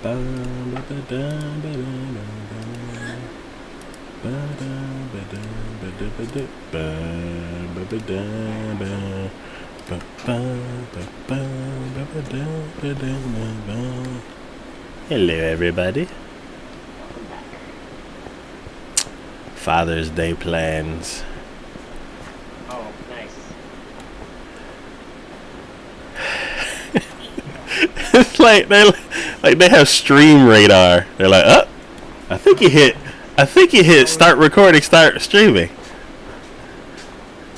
Hello, everybody. Father's Day plans. Oh, nice. It's like they have stream radar. They're like, oh, I think you hit start recording, start streaming.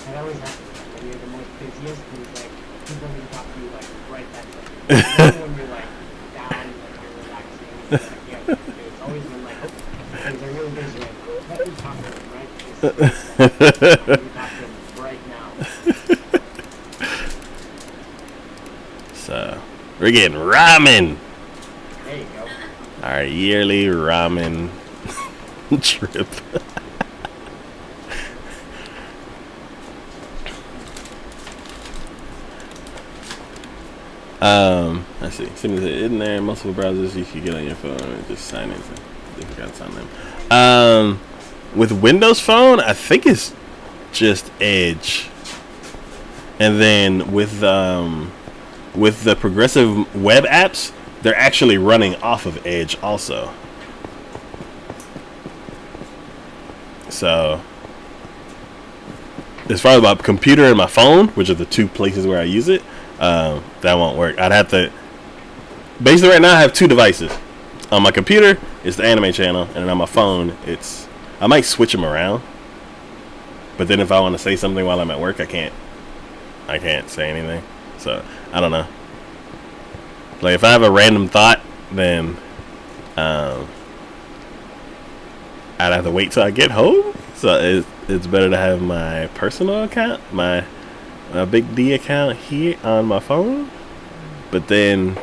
That always happens when you're the most busiest, and it's like people need to talk to you like right that second. Even when you're like down, like you're relaxing, like yeah, you can do. It's always when like, oh, things are really busy. Like, let me talk to them right this second. Let me talk to them right now. So we're getting ramen. There you go. Our yearly ramen trip. Let's see. In there, multiple browsers you can get on your phone and just sign in. Different kinds of sign them. With Windows Phone, I think it's just Edge, and then with the progressive web apps, they're actually running off of Edge also. So, as far as my computer and my phone, which are the two places where I use it, that won't work. I'd have to. Basically, right now I have two devices. On my computer, it's the anime channel, and then on my phone, it's. I might switch them around, but then if I want to say something while I'm at work, I can't say anything. So I don't know. Like if I have a random thought, then I'd have to wait till I get home. So it's better to have my personal account, my Big D account here on my phone. But then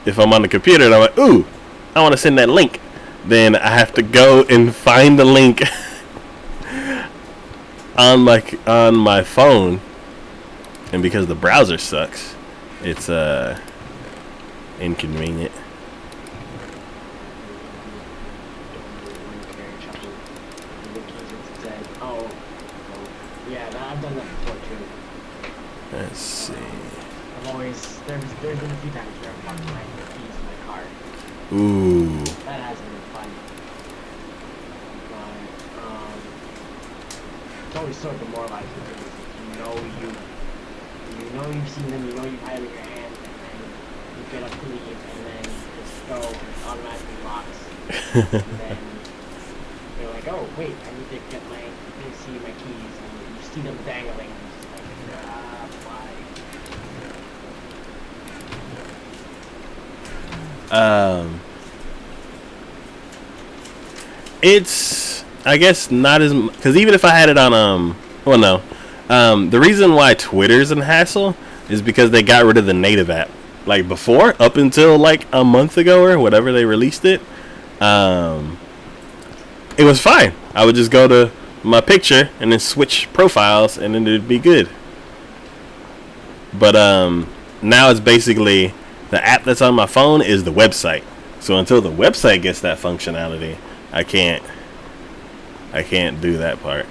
if I'm on the computer and I'm like, ooh, I want to send that link, then I have to go and find the link on my phone. And because the browser sucks, it's inconvenient. Oh, yeah, I've done that before too. Let's see. I've always there's been a few times where I've locked my keys in my car. Ooh. That hasn't been fun. But it's always so demoralizing because you know you've seen them, you know you've had them in your hand, and then you get up to leave, and then you just go and it automatically locks. And then you're like, oh wait, I need to see my keys, and you see them dangling, and you're just like, why? It's I guess not as because even if I had it on the reason why Twitter's an hassle is because they got rid of the native app. Like before, up until like a month ago or whatever they released it, it was fine. I would just go to my picture and then switch profiles and then it'd be good. But now it's basically the app that's on my phone is the website. So until the website gets that functionality, I can't do that part,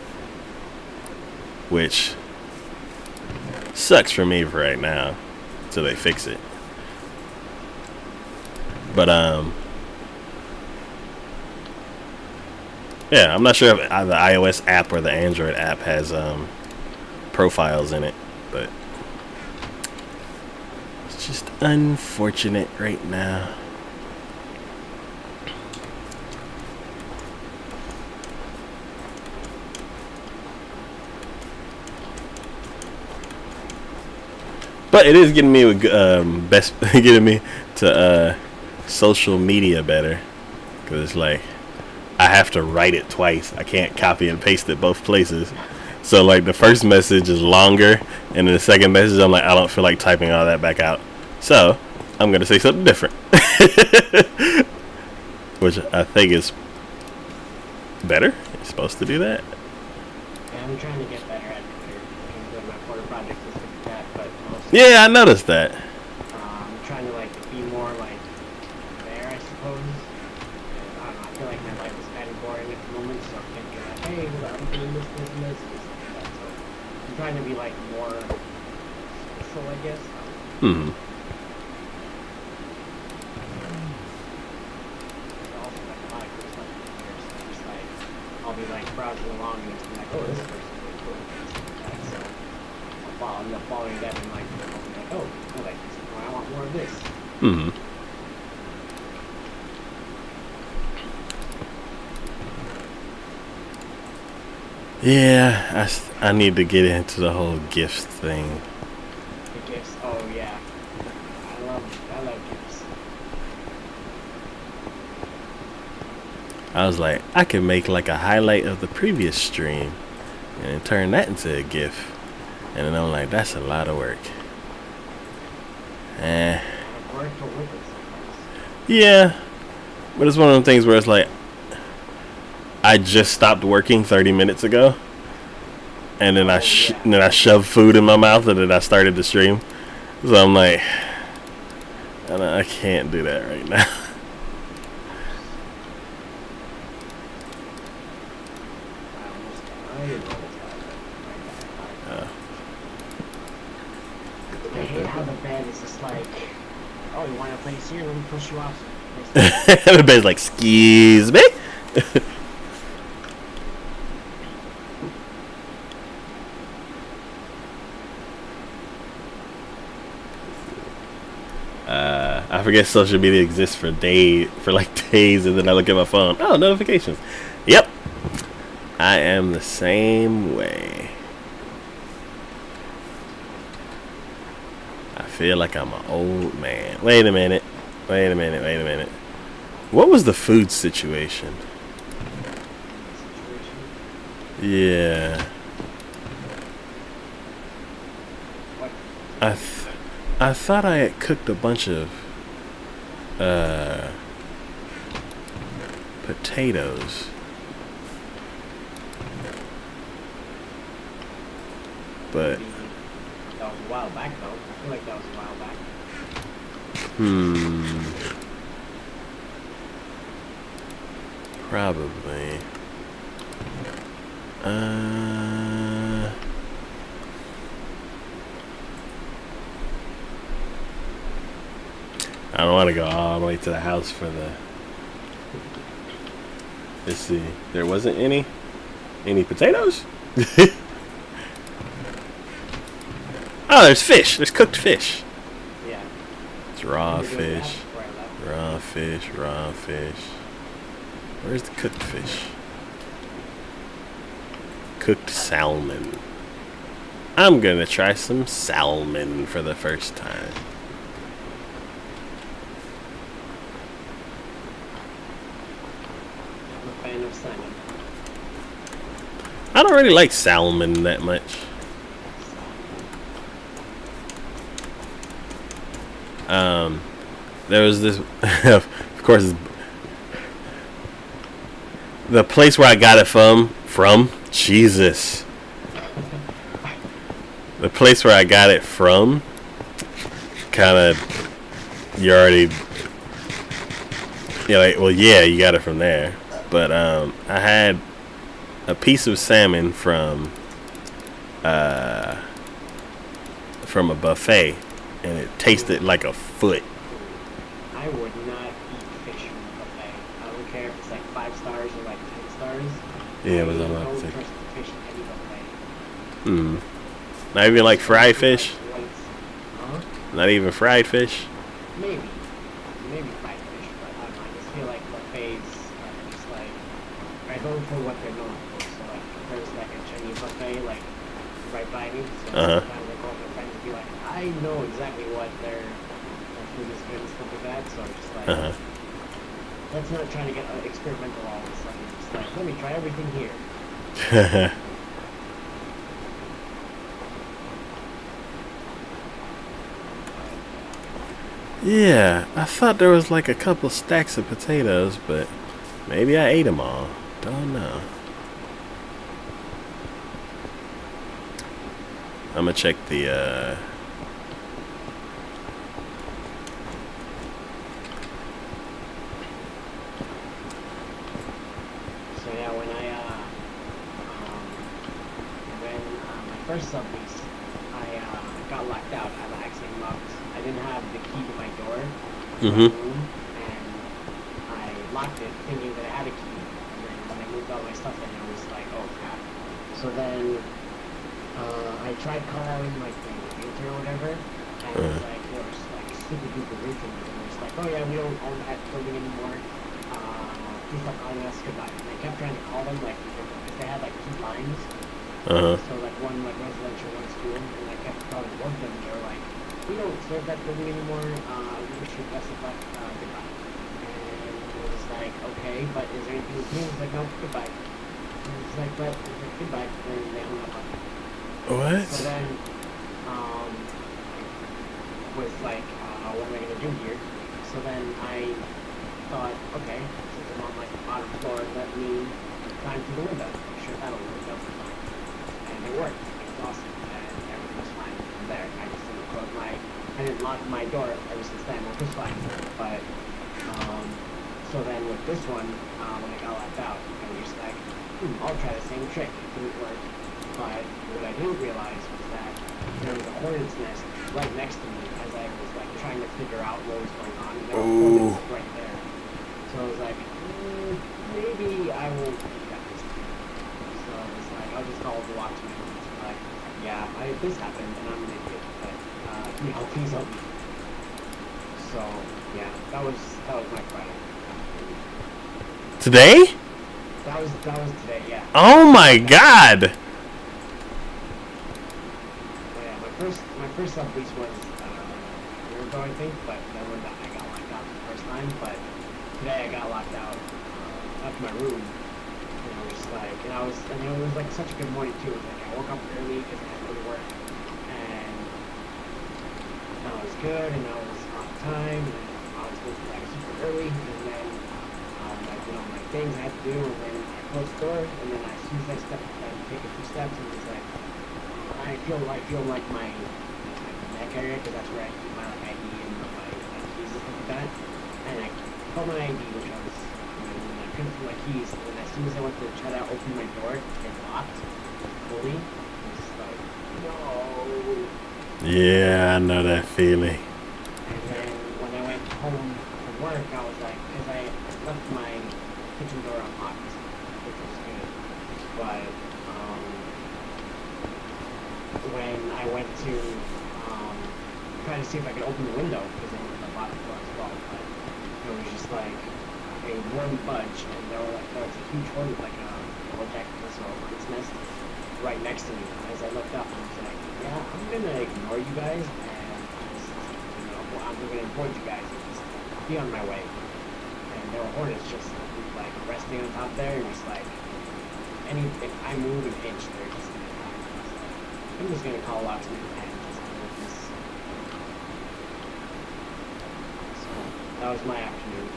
which sucks for me for right now until they fix it. But yeah, I'm not sure if the iOS app or the Android app has profiles in it, but it's just unfortunate right now. But it is getting me getting me to social media better, because it's like I have to write it twice. I can't copy and paste it both places. So like the first message is longer, and then the second message I'm like, I don't feel like typing all that back out. So I'm gonna say something different, which I think is better. You're supposed to do that. Yeah, I'm trying to get better at Twitter. My Porter project is like that, but Yeah, I noticed that. I'm trying to like be more like hey, I'm doing this, this, and this, and stuff like that. So I'm trying to be like more social, I guess. Hmm. There's also like a lot of cool stuff in here, so just like I'll be like browsing along and it's like, oh, this person's really cool, and stuff like that. So I'll end up following that and like I'll be like, oh, I like this, or I want more of this. Hmm. Yeah, I need to get into the whole gifts thing. The gifts, oh yeah, I love gifts. I was like, I could make like a highlight of the previous stream and then turn that into a GIF. And then I'm like, that's a lot of work. I've worked with it sometimes. Yeah, but it's one of them things where it's like, I just stopped working 30 minutes ago, and then I shoved food in my mouth, and then I started the stream. So I'm like, I can't do that right now. I hate how the bed is just like, oh, you want to place here? Let me push you off. Everybody's like, excuse me. I forget social media exists for like days, and then I look at my phone. Oh, notifications. Yep, I am the same way. I feel like I'm an old man. Wait a minute. What was the food situation? Yeah. I thought I had cooked a bunch of potatoes. But that was a while back though. I feel like that was a while back. Probably. I don't want to go all the way to the house for the. Let's see. There wasn't any potatoes. Oh, there's fish. There's cooked fish. Yeah. It's raw fish. Raw fish. Where's the cooked fish? Cooked salmon. I'm gonna try some salmon for the first time. I'm a fan of salmon. I don't really like salmon that much. There was this, of course, the place where I got it from, Jesus. The place where I got it from, kind of, you already, you're like, well, yeah, you got it from there. But I had a piece of salmon from a buffet, and it tasted like a foot. I would not eat fish from a buffet. I don't care if it's like 5 stars or like 10 stars. Yeah, it was on I my don't thing. trust the fish in any buffet. Not even like fried fish. Huh? Not even fried fish. Maybe fried fish, but I don't know. I just feel like buffets are just like, I go for what they're known for. So like, if there's like a Chinese buffet like right by me, so sometimes I go with my friends and be like, I know exactly what their food is good and stuff like that. So I'm just like, let's not try to get experimental all of a sudden. Just like, let me try everything here. Yeah, I thought there was like a couple stacks of potatoes, but maybe I ate them all. Don't know. I'm gonna check the So yeah, when I first sublease, I got locked out. I accidentally locked. I didn't have the key to my door, to my room, and I locked it, thinking that I had a key. And then when I moved all my stuff in, it was like, oh crap. So then I tried calling like the realtor or whatever, and it was like they were just like super duper rude to me. They were just like, oh yeah, we don't own that building anymore. Please stop calling us. Goodbye. And I kept trying to call them like because they had like 2 lines. So like one like residential, one school, and I kept calling both of them. And they were like, we don't serve that building anymore. We wish you best of luck. Goodbye. And it was like, okay, but is there anything we can do? It was like, no, goodbye. And it was like, but it was like, goodbye. And they hung up on me. What? So then, was like, what am I gonna do here? So then I thought, okay, since I'm on like the bottom floor, let me climb through the window. I'm sure that'll work out fine. And it worked. It was awesome. And everything was fine from there. I just didn't close I didn't lock my door ever since then, which was fine. But, so then with this one, when I got locked out, I was just like, I'll try the same trick. It didn't work. But what I didn't realize was that there was a hornet's nest right next to me as I was like trying to figure out what was going on. There were hornets right there. So I was like, maybe I will do that this time. So I was like, I'll just call the watchman and just be like, yeah, this happened and I'm an idiot, but can you please help me? So yeah, that was my Friday. Today? That was today, yeah. Oh my god! My first sublease was a year ago, I think, but then when I got locked out the first time. But today I got locked out left my room, and I was just like, and it was like such a good morning too. It was like I woke up early because I had to go to work, and I was good, and I was on time, and I was supposed to like super early, and then I did all my things I had to do, and then I closed the door, and then as soon as I take a few steps, and it was like. I feel like my neck area because that's where I keep my like, ID and my keys and stuff like that. And I put my ID, which I was, and I couldn't put my keys. And as soon as I went to try to open my door, it locked fully. I was just like, no. Yeah, I know that feeling. And then when I went home from work, I was like, because I left my kitchen door unlocked, which was good, but. When I went to try to see if I could open the window because I went to the bottom floor as well, but it was just like it wouldn't budge, and there was a huge hornet, like a Jack Russell hornet's nest, right next to me. As I looked up, I was like, yeah, I'm gonna ignore you guys, and just, I'm gonna avoid you guys and just be on my way. And there were hornets just like resting on top there, and just like if I move an inch, they're just. I'm just gonna call locksmith and just deal with this. So that was my afternoon.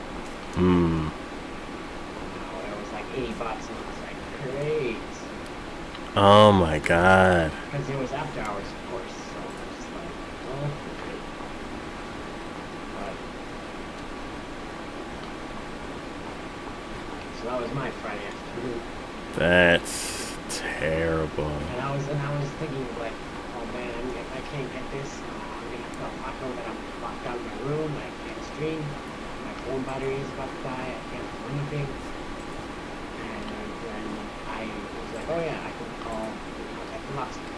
It was like $80 and I was like, great. Oh my god. Because it was after hours, of course, so I was just like, oh, okay. So that was my Friday afternoon. That's terrible. And I was thinking like, oh man, if I can't get this, I'm gonna have to lock over that I'm locked out in my room, I can't stream, my phone battery is about to die, I can't do anything. And then I was like, oh yeah, I can call contact the locksmith.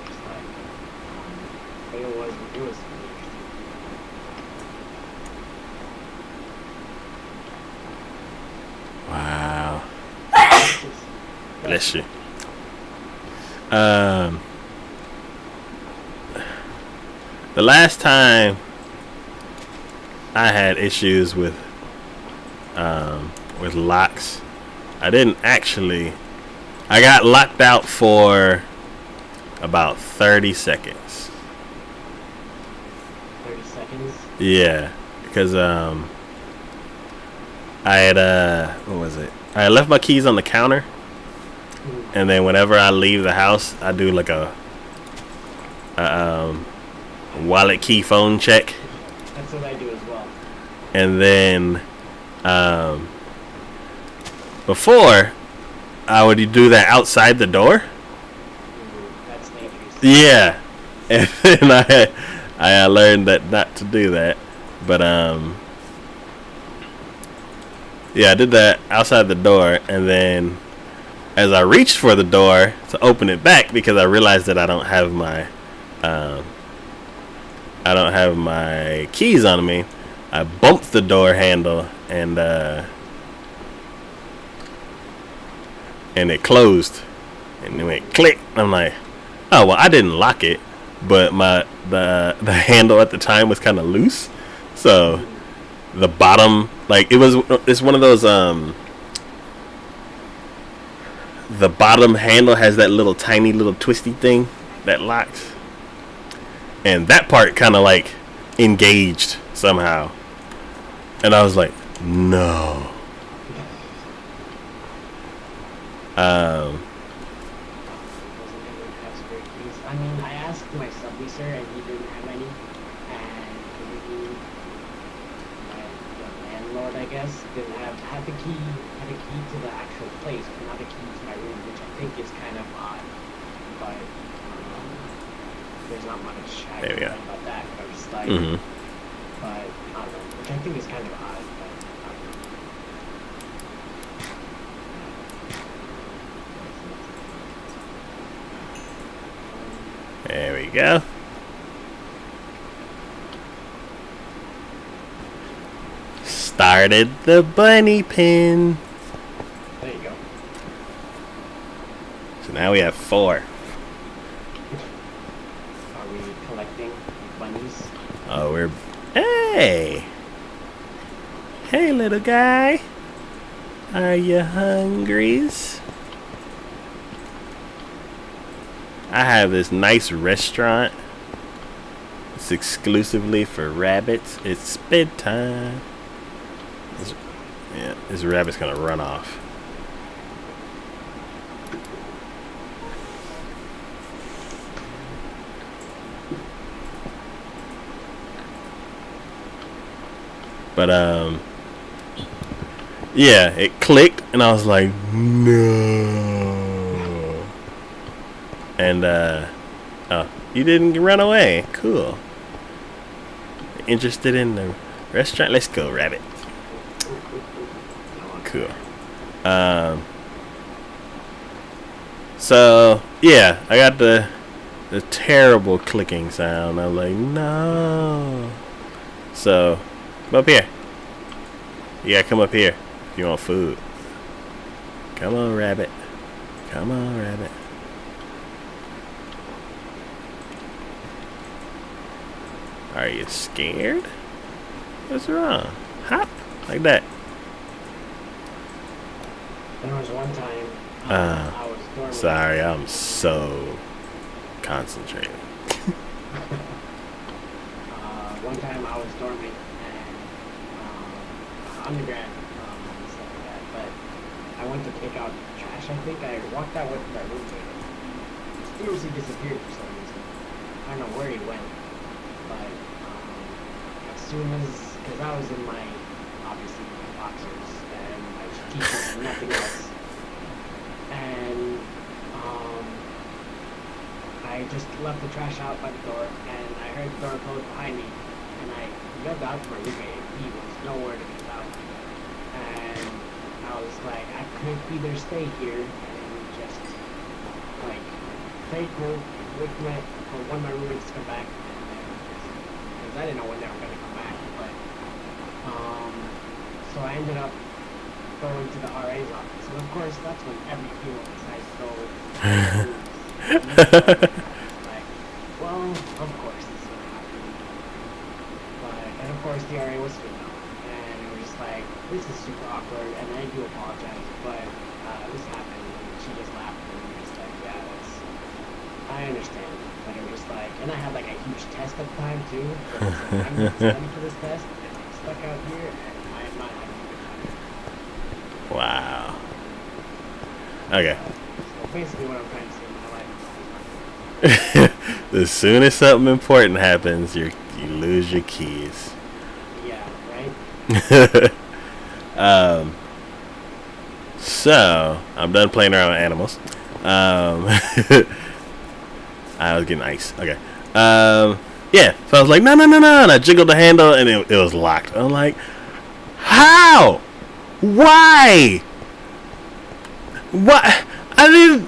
Just like, but it was really interesting. Wow. Bless you. The last time I had issues with locks, I got locked out for about 30 seconds. 30 seconds? Yeah, because I had what was it? I left my keys on the counter, and then whenever I leave the house, I do like a wallet key phone check. That's what I do as well. And then before I would do that outside the door, Yeah, and then I learned that not to do that, but yeah, I did that outside the door, and then as I reached for the door to open it back because I realized that um, I don't have my keys on me. I bumped the door handle and it closed, and it went click. I'm like, oh well, I didn't lock it, but the handle at the time was kind of loose, so the bottom, like it's one of those the bottom handle has that little tiny little twisty thing that locks, and that part kind of like engaged somehow, and I was like, no. I mean, I asked my subleaser and he didn't have any, and the landlord, I guess, didn't had the key to the actual place, but not a key to my room, which I think is kind of odd. But there's not much I can say about that. But I was just like, but I don't know, which I think is kind of odd. But I don't know. There we go. Started the bunny pin. There you go. So now we have 4. Are we collecting bunnies? Oh, hey, little guy. Are you hungries? I have this nice restaurant. It's exclusively for rabbits. It's bedtime. This rabbit's gonna run off. But yeah, it clicked, and I was like, no. And oh, you didn't run away. Cool. Interested in the restaurant? Let's go, rabbit. Cool. So yeah, I got the terrible clicking sound. I'm like, no. So come up here. You gotta come up here if you want food. Come on, rabbit. Come on, rabbit. Are you scared? What's wrong? Hop like that. There was one time I was dormant. Sorry, I'm so concentrated. One time I was dormant and undergrad and stuff like that, but I went to take out trash. I think I walked out with my roommate. Mysteriously disappeared for some reason. I don't know where he went, but as soon as, because I was in my, obviously my boxers and my t-shirt and nothing else, and I just left the trash out by the door, and I heard the door close behind me, and I yelled out to my roommate. He was nowhere to be found, and I was like, I could either stay here and just like play cool, wait for one of my roommates to come back, because I didn't know when they were going to come back. But so I ended up going to the RA's office, and of course that's when every female decides to go. Like, well, of course this is gonna happen. And of course the RA was female, and it was just like, this is super awkward, and I do apologize, but this happened, and she just laughed, and we were just like, yeah, I understand. But it was just like, and I had like a huge test at the time too, so it was like, I'm not studying for this test, and I'm stuck out here, and I am not having a good time. Wow. Okay. So basically what I'm trying to say, As soon as something important happens, you lose your keys. yeah, right? So I'm done playing around with animals. I was getting ice. Okay. Yeah. So I was like, no, no, no, no, and I jiggled the handle, and it was locked. I'm like, how? Why? What? I didn't.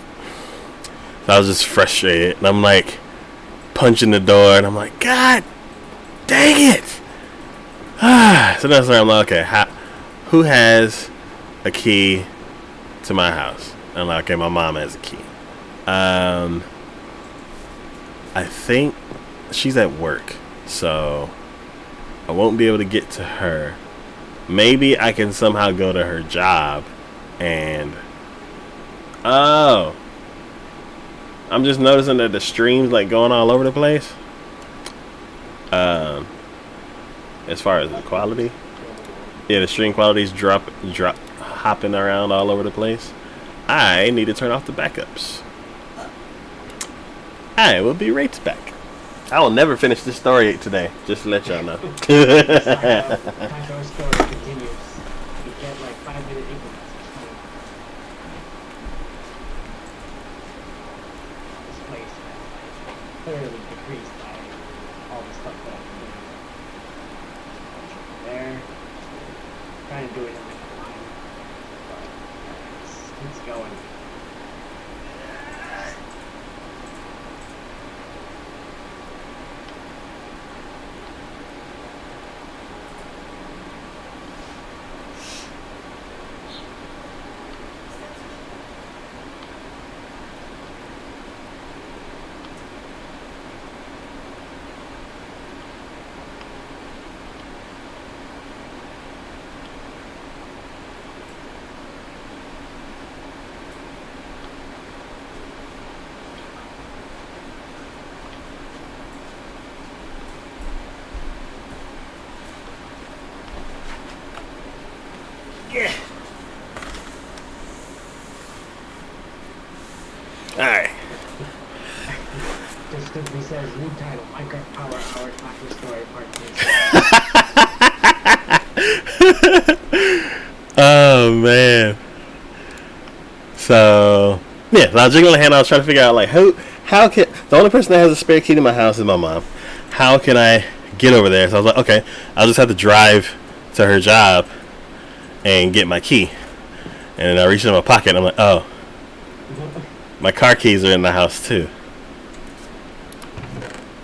So I was just frustrated, and I'm like punching the door, and I'm like, God dang it! So that's where I'm like, okay, who has a key to my house? And I'm like, okay, my mom has a key. I think she's at work, so I won't be able to get to her. Maybe I can somehow go to her job and I'm just noticing that the stream's like going all over the place. As far as the quality, yeah, the stream quality's drop hopping around all over the place. I need to turn off the backups. I will be right back. I will never finish this story today, just to let y'all know. Taco story continues. You get like 5-minute increments. This place has thoroughly decreased by all the stuff that I've been doing. There, trying to do it in like a line, but it's going. Yeah. Alright. Just simply says new title: Minecraft Power Hour Taco Story Part 2. Oh man. So yeah, so I was jiggling the hand. I was trying to figure out like how can the only person that has a spare key to my house is my mom. How can I get over there? So I was like, okay, I'll just have to drive to her job and get my key. And I reached in my pocket and I'm like, oh, my car keys are in the house too.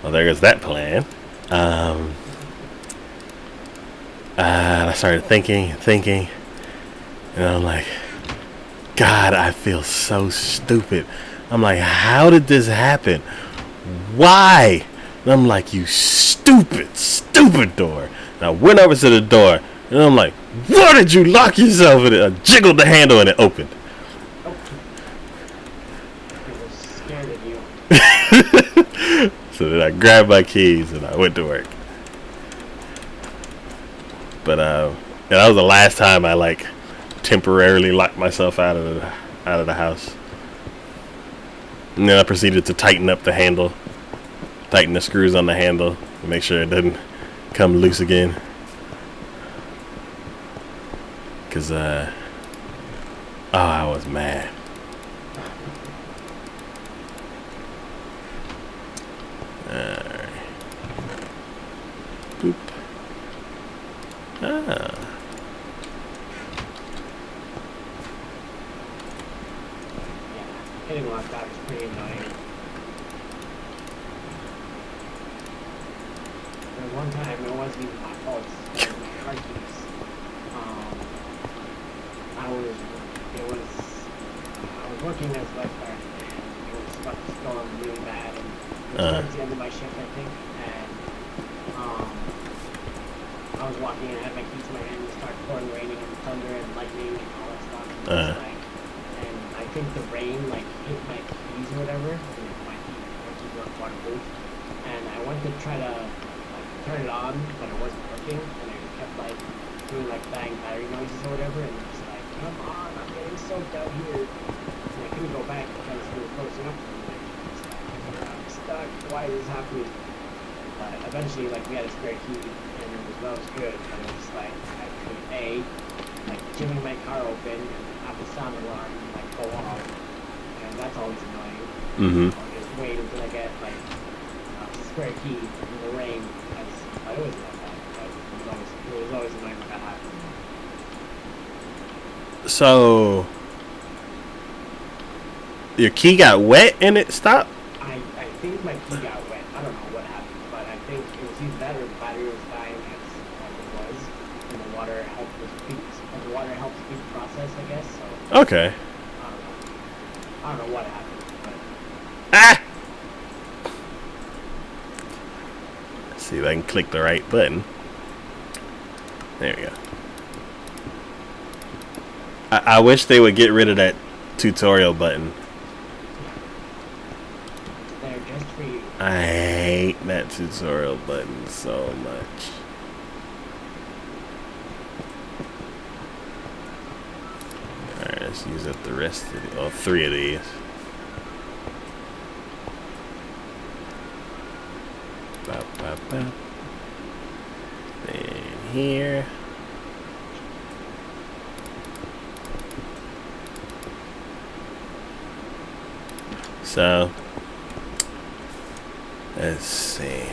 Well, there goes that plan. And I started thinking, and I'm like, God, I feel so stupid. I'm like, how did this happen? Why? And I'm like, you stupid door. And I went over to the door, and I'm like, why did you lock yourself in it? I jiggled the handle, and it opened. I was scared of you. So then I grabbed my keys, and I went to work. But yeah, that was the last time I like temporarily locked myself out of the house. And then I proceeded to tighten up the handle, tighten the screws on the handle to make sure it doesn't come loose again. Cause I was mad. Alright. Boop. Ah. Getting locked out is pretty annoying. There was one time, it wasn't even my fault, it was my car keys. I was working as a lifeguard, and it was about to storm really bad, and it was towards the end of my shift, I think, and I was walking and I had my keys in my hand and it started pouring raining and thunder and lightning and all that stuff. And I think the rain like hit my keys or whatever. And my keys were waterproof. And I went to try to like turn it on, but it wasn't working. And it kept like doing like bang battery noises or whatever. And it was like, come on, I'm getting soaked out here. And I couldn't go back because we were close enough. And I'm stuck. Why is this happening? But eventually, like, we had a spare key, and that was good. But it was like, I could like, jimming my car open and have the sound alarm, like, go off. And that's always annoying. Mm-hmm. There's wait until I get like a spare key in the rain. I always love that, but it was always annoying when that happened. So your key got wet and it stopped? I think my key got wet. I don't know what happened, but I think it was either that or the battery was dying as it was, and the water helped speed the process, I guess. So Okay. I don't know what happened, but Ah! Let's see if I can click the right button. There we go. I wish they would get rid of that tutorial button. they're just for you. I hate that tutorial button so much. Alright, let's use up the rest of the, 3 of these. Bop, bop, bop. And here. So let's see.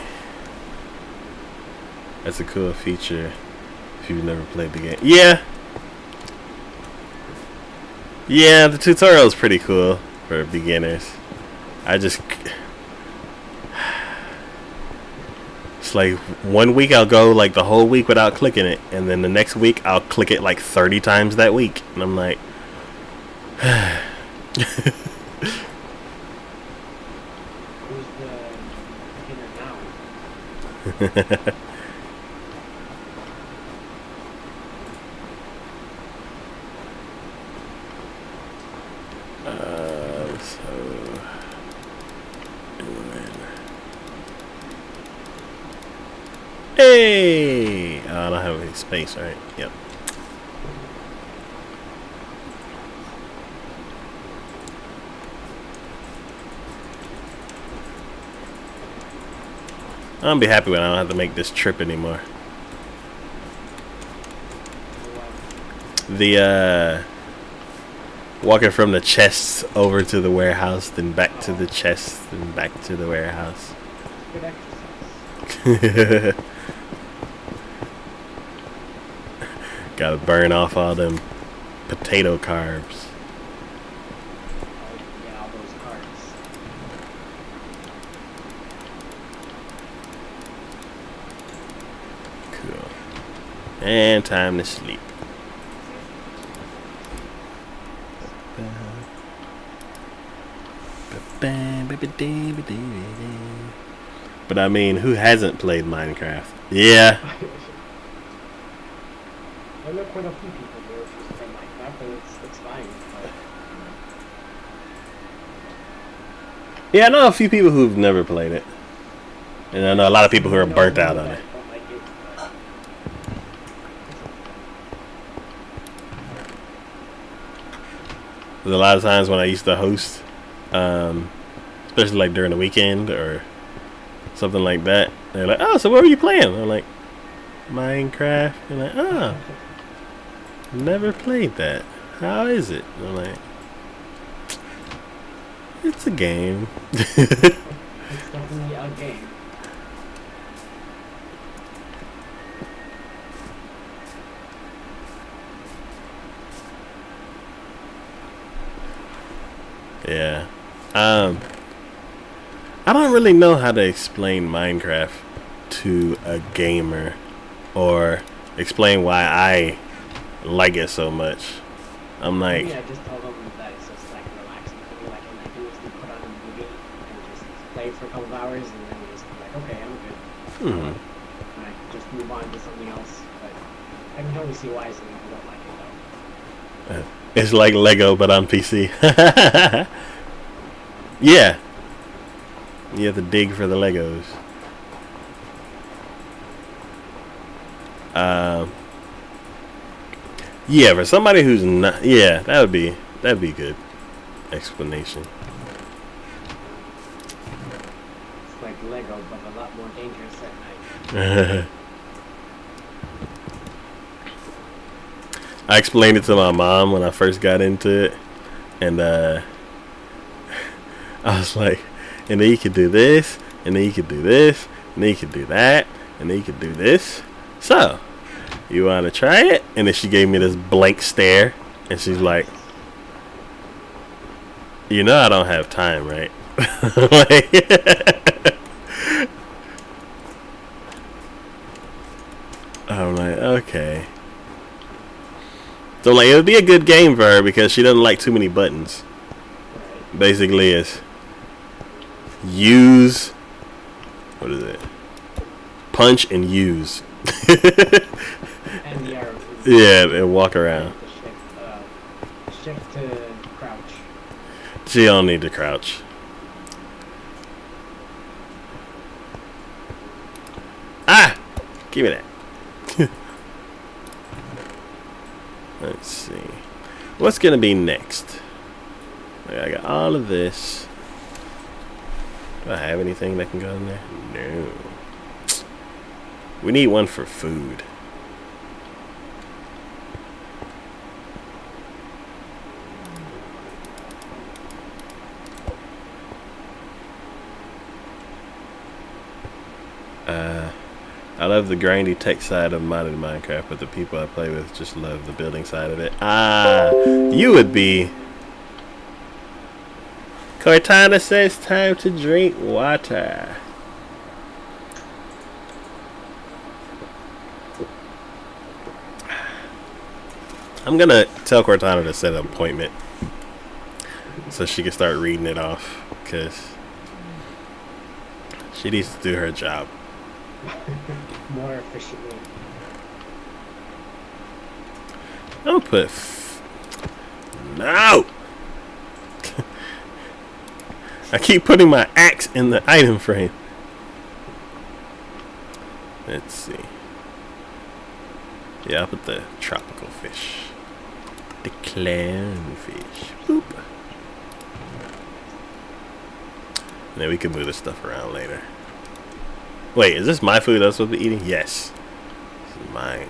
That's a cool feature if you've never played the game. Yeah. Yeah, the tutorial is pretty cool for beginners. It's like 1 week I'll go like the whole week without clicking it, and then the next week I'll click it like 30 times that week, and I'm like Who's the beginner now? Hey! Oh, I don't have any space, right? Yep. I'm gonna be happy when I don't have to make this trip anymore. The walking from the chests over to the warehouse, then back to the chests, then back to the warehouse. Good exercise. Gotta burn off all them potato carbs. Yeah, all those cards. Cool. And time to sleep. But I mean, who hasn't played Minecraft? Yeah. I know quite a few people who refuse to play Minecraft, and it's fine. But, Yeah, I know a few people who've never played it. And I know a lot of people who are burnt out on it. Don't like it, but There's a lot of times when I used to host, especially like during the weekend or something like that, they're like, "Oh, so what were you playing?" I'm like, "Minecraft." They're like, "Oh, never played that. How is it?" I'm like, "It's a game." it's definitely a game. Yeah. I don't really know how to explain Minecraft to a gamer or explain why I like it so much. I'm like, Yeah, just tell them that it's just like relaxing for me. Like, all I do is to put on a movie and just play for a couple of hours, and then just be like, okay, I'm good. And I just move on to something else. But I can totally see why some people don't like it though. it's like Lego but on PC. Yeah. You have to dig for the Legos. Yeah, for somebody who's not, yeah, that'd be good explanation. It's like Lego, but a lot more dangerous at night. I explained it to my mom when I first got into it, and I was like, and then you could do this, and then you could do this, and then you could do that, and then you could do this. So, you want to try it? And then she gave me this blank stare, and she's like, you know I don't have time, right? I'm like, okay. So like, it would be a good game for her because she doesn't like too many buttons. Basically, it's use. What is it? Punch and use. And the arrow. Yeah, and walk around. Shift to crouch. She don't need to crouch. Ah! Give me that. Let's see. What's gonna be next? I got all of this. Do I have anything that can go in there? No. We need one for food. I love the grindy tech side of modded Minecraft, but the people I play with just love the building side of it. Ah, you would be. Cortana says time to drink water. I'm gonna tell Cortana to set an appointment so she can start reading it off, because she needs to do her job more efficiently. I'll put no. I keep putting my axe in the item frame. Let's see. Yeah, I'll put the tropical fish. The clownfish. Boop. And then we can move this stuff around later. Wait, is this my food I'm supposed to be eating? Yes. This is mine.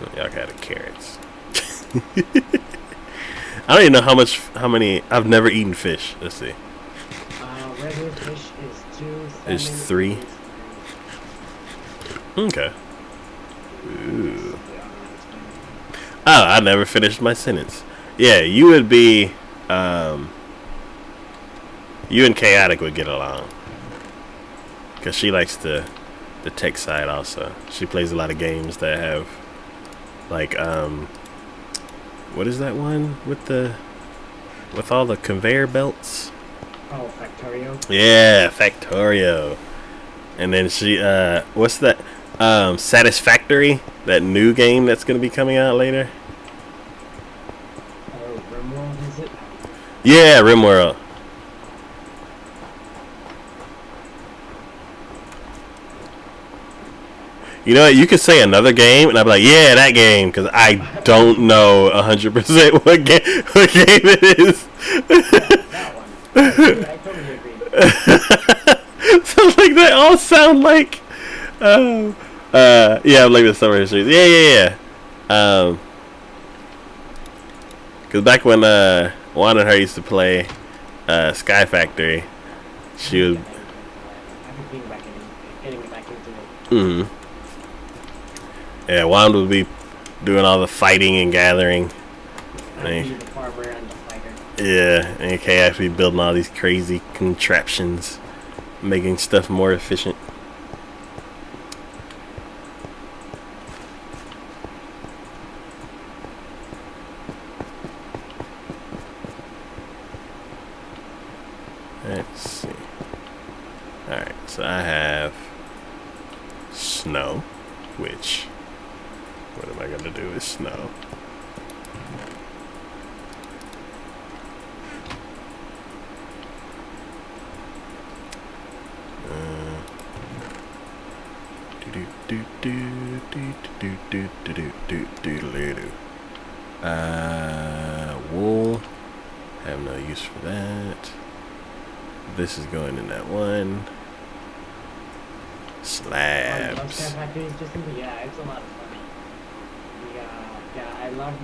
Oh, y'all got the carrots. I don't even know how many. I've never eaten fish. Let's see. Regular fish is 2. There's 3. Okay. Ooh. Oh, I never finished my sentence. Yeah, you would be. You and Chaotic would get along. Because she likes the tech side also. She plays a lot of games that have, like, what is that one with all the conveyor belts? Oh, Factorio? Yeah, Factorio. And then she, what's that? Satisfactory, that new game that's going to be coming out later. Oh, RimWorld, is it? Yeah, RimWorld. You know what? You could say another game, and I'd be like, "Yeah, that game," because I don't know 100% what game it is. That one. I totally agree. So like they all sound like, yeah, like the summer history. Yeah. Because back when Juan and her used to play Sky Factory, she was. I've been getting back into it. Mm-hmm. Yeah, Juan would be doing all the fighting and gathering. I'd be the farmer and the fighter. Yeah, and Kay actually building all these crazy contraptions, making stuff more efficient. Let's see. Alright, so I have snow, which, what am I going to do with snow? Wool. Have no use for that. This is going in that one. Slabs. Yeah, it's a lot of fun. Yeah, I loved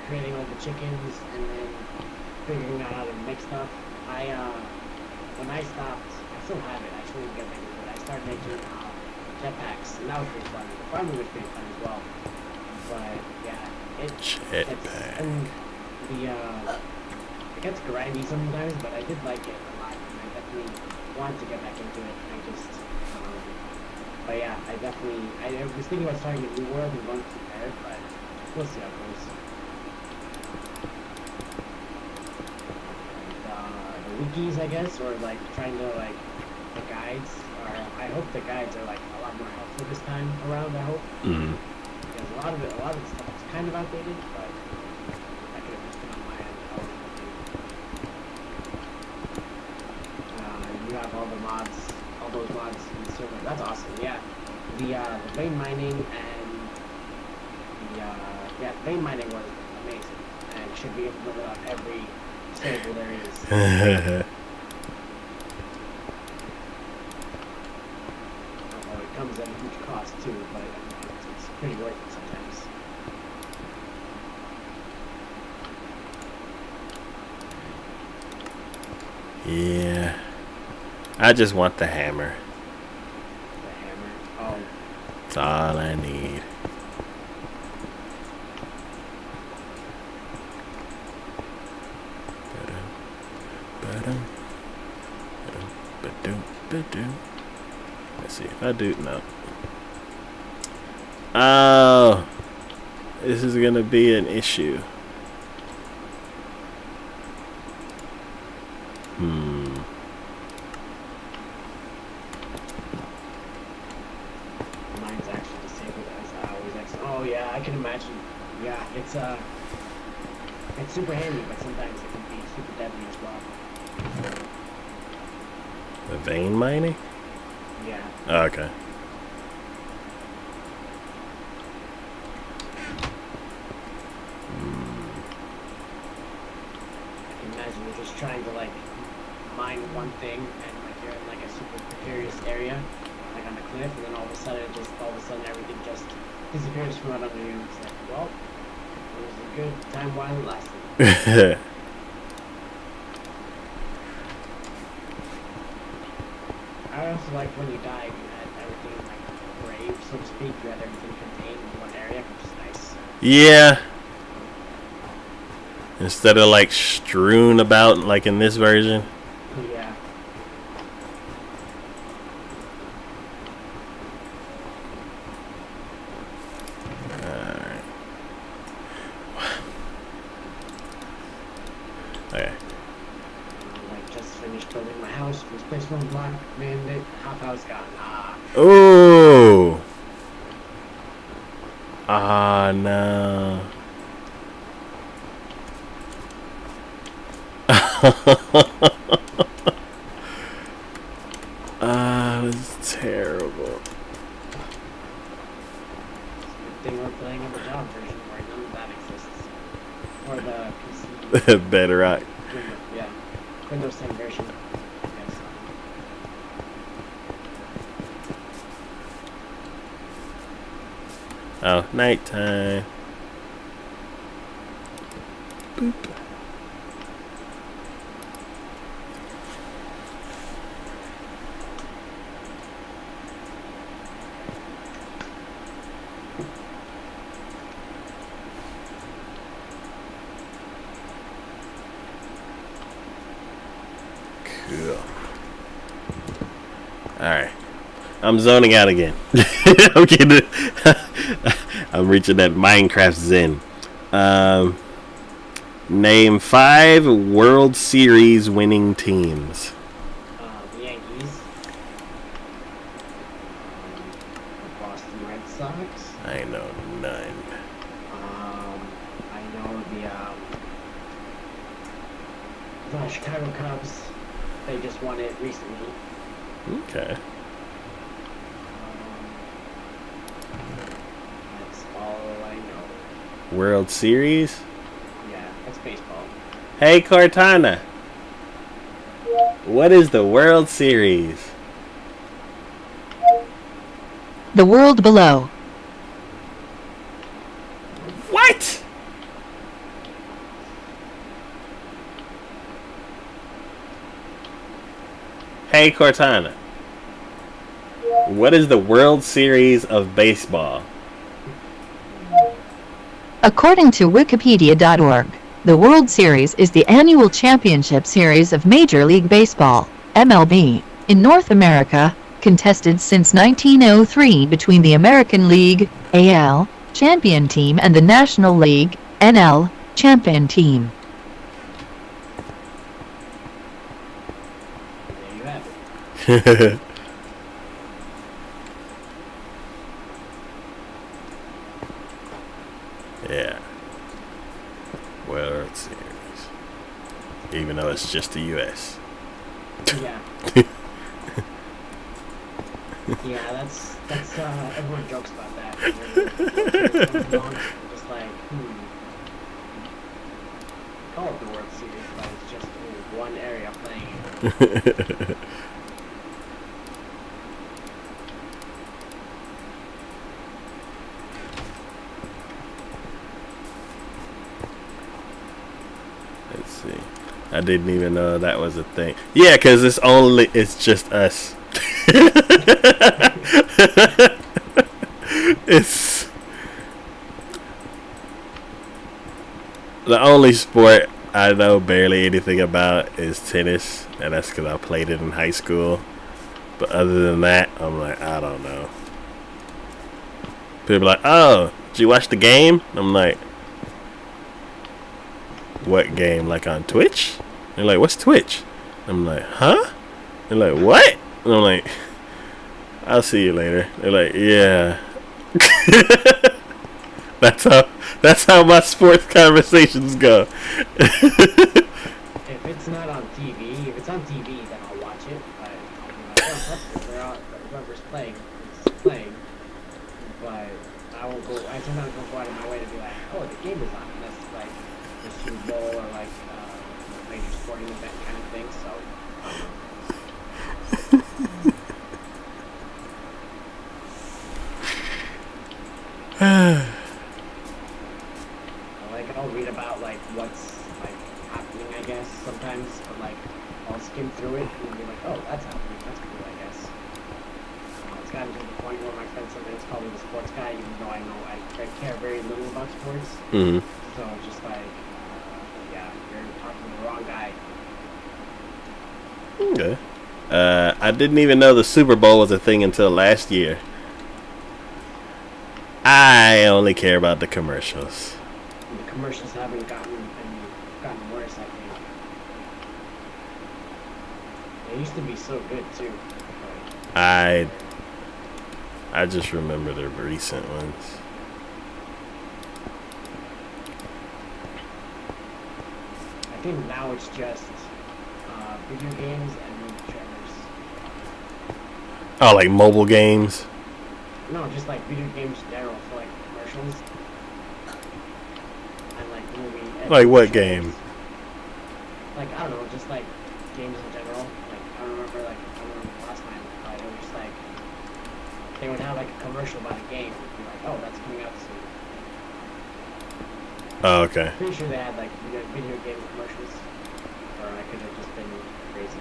creating all the chickens and then figuring out how to make stuff. When I stopped, I still have it. I still didn't get back into it. I started making jetpacks, and that was pretty fun. The farming was pretty fun as well. But yeah, Jetpack. and it gets grindy sometimes, but I did like it a lot, and I definitely wanted to get back into it. But yeah, I was thinking about starting a new world and going from there, but we'll see how it goes. The wikis, I guess, or like trying to like the guides are. I hope the guides are like a lot more helpful this time around. I hope because a lot of the stuff is kind of outdated, but I could have just been on my end. You have all the mods, all those mods in the server. That's awesome. Yeah, the vein mining and the vein mining was amazing and should be implemented on every server there is. Although it comes at a huge cost too, but it's pretty worth it sometimes. Yeah. I just want the hammer. The hammer. Oh. That's all I need. Let's see if I do. No. Oh. This is going to be an issue. Mine's actually disabled as always. Oh yeah, I can imagine. Yeah, it's super handy, but sometimes it can be super deadly as well. The vein mining? Yeah. Oh, okay. I can imagine you're just trying to like mine one thing and like you're in like a super precarious area, like on the cliff, and then all of a sudden everything just disappears from right under you. It's like, well, it was a good time while it lasted. I also like when you died, you had everything in like a grave, so to speak. You had everything contained in one area, which is nice. Yeah. Instead of like strewn about like in this version. Yeah. Alright. Okay. Like just finished building my house. Was placed one block, man. The half house gone. Oh. Ah, no. Ah, that's terrible. Good thing we're playing on the job version where none of that exists. Or the PC. Bedrock. Yeah. Windows 10 version. Yes. Oh, nighttime. Boop. Cool. Alright. I'm zoning out again. I'm kidding. I'm reaching that Minecraft zen. Name 5 World Series winning teams. The Yankees. The Boston Red Sox. I know none. I know the Chicago Cubs. They just won it recently. Okay. That's all I know. World Series? Yeah, that's baseball. Hey Cortana. What is the World Series? The world below. What? Hey Cortana, what is the World Series of Baseball? According to Wikipedia.org, the World Series is the annual championship series of Major League Baseball, MLB, in North America, contested since 1903 between the American League, AL, champion team and the National League, NL, champion team. There you have it. Yeah. World Series. Even though it's just the U.S. Yeah. Yeah, that's everyone jokes about that. It's just like, call it the World Series, but it's just one area playing it. Let's see. I didn't even know that was a thing. Yeah, because it's just us. It's the only sport I know barely anything about is tennis, and that's because I played it in high school. But other than that, I'm like, I don't know. People are like, oh, did you watch the game? I'm like, what game? Like on Twitch? They're like, what's Twitch? I'm like, huh? They're like, what? And I'm like, I'll see you later. They're like, yeah. That's how my sports conversations go. If it's not on TV, if it's on TV, then I'll watch it. But I'll be like, oh, that's whoever's playing is playing. But I won't go. I sometimes won't go out of my way to be like, oh, the game is on. Unless it's like the Super Bowl or like a major sporting event kind of thing. So. I'll read about like what's like happening, I guess, sometimes, but like I'll skim through it and be like, oh, that's happening, that's cool, I guess. It's gotten to the point where my friend sometimes call me the sports guy, even though I know I care very little about sports. Mm-hmm. So it's just like, yeah, you're talking to the wrong guy. Okay. I didn't even know the Super Bowl was a thing until last year. I only care about the commercials. The commercials haven't gotten worse, I think. They used to be so good too. I just remember the recent ones. I think now it's just video games and movie trailers. Oh, like mobile games? No, just like video games in general for like commercials. And like movie. And Like what trailers. game? Like, I don't know, just like games in general. Like, I don't remember last time, but it was just like, they would have like a commercial about a game and be like, oh, that's coming out soon. Oh, okay. Pretty sure they had like video game commercials. Or I could have just been crazy.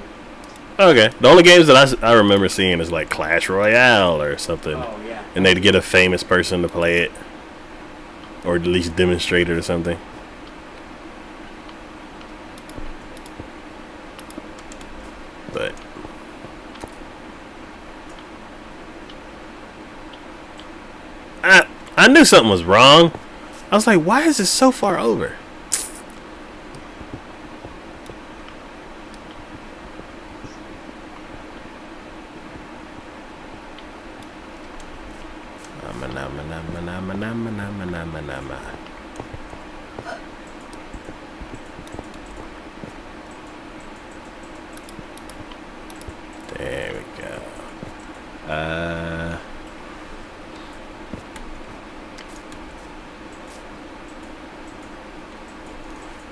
Okay. The only games that I remember seeing is like Clash Royale or something. Oh, yeah. And they'd get a famous person to play it. Or at least demonstrate it or something. But I knew something was wrong. I was like, why is this so far over? There we go.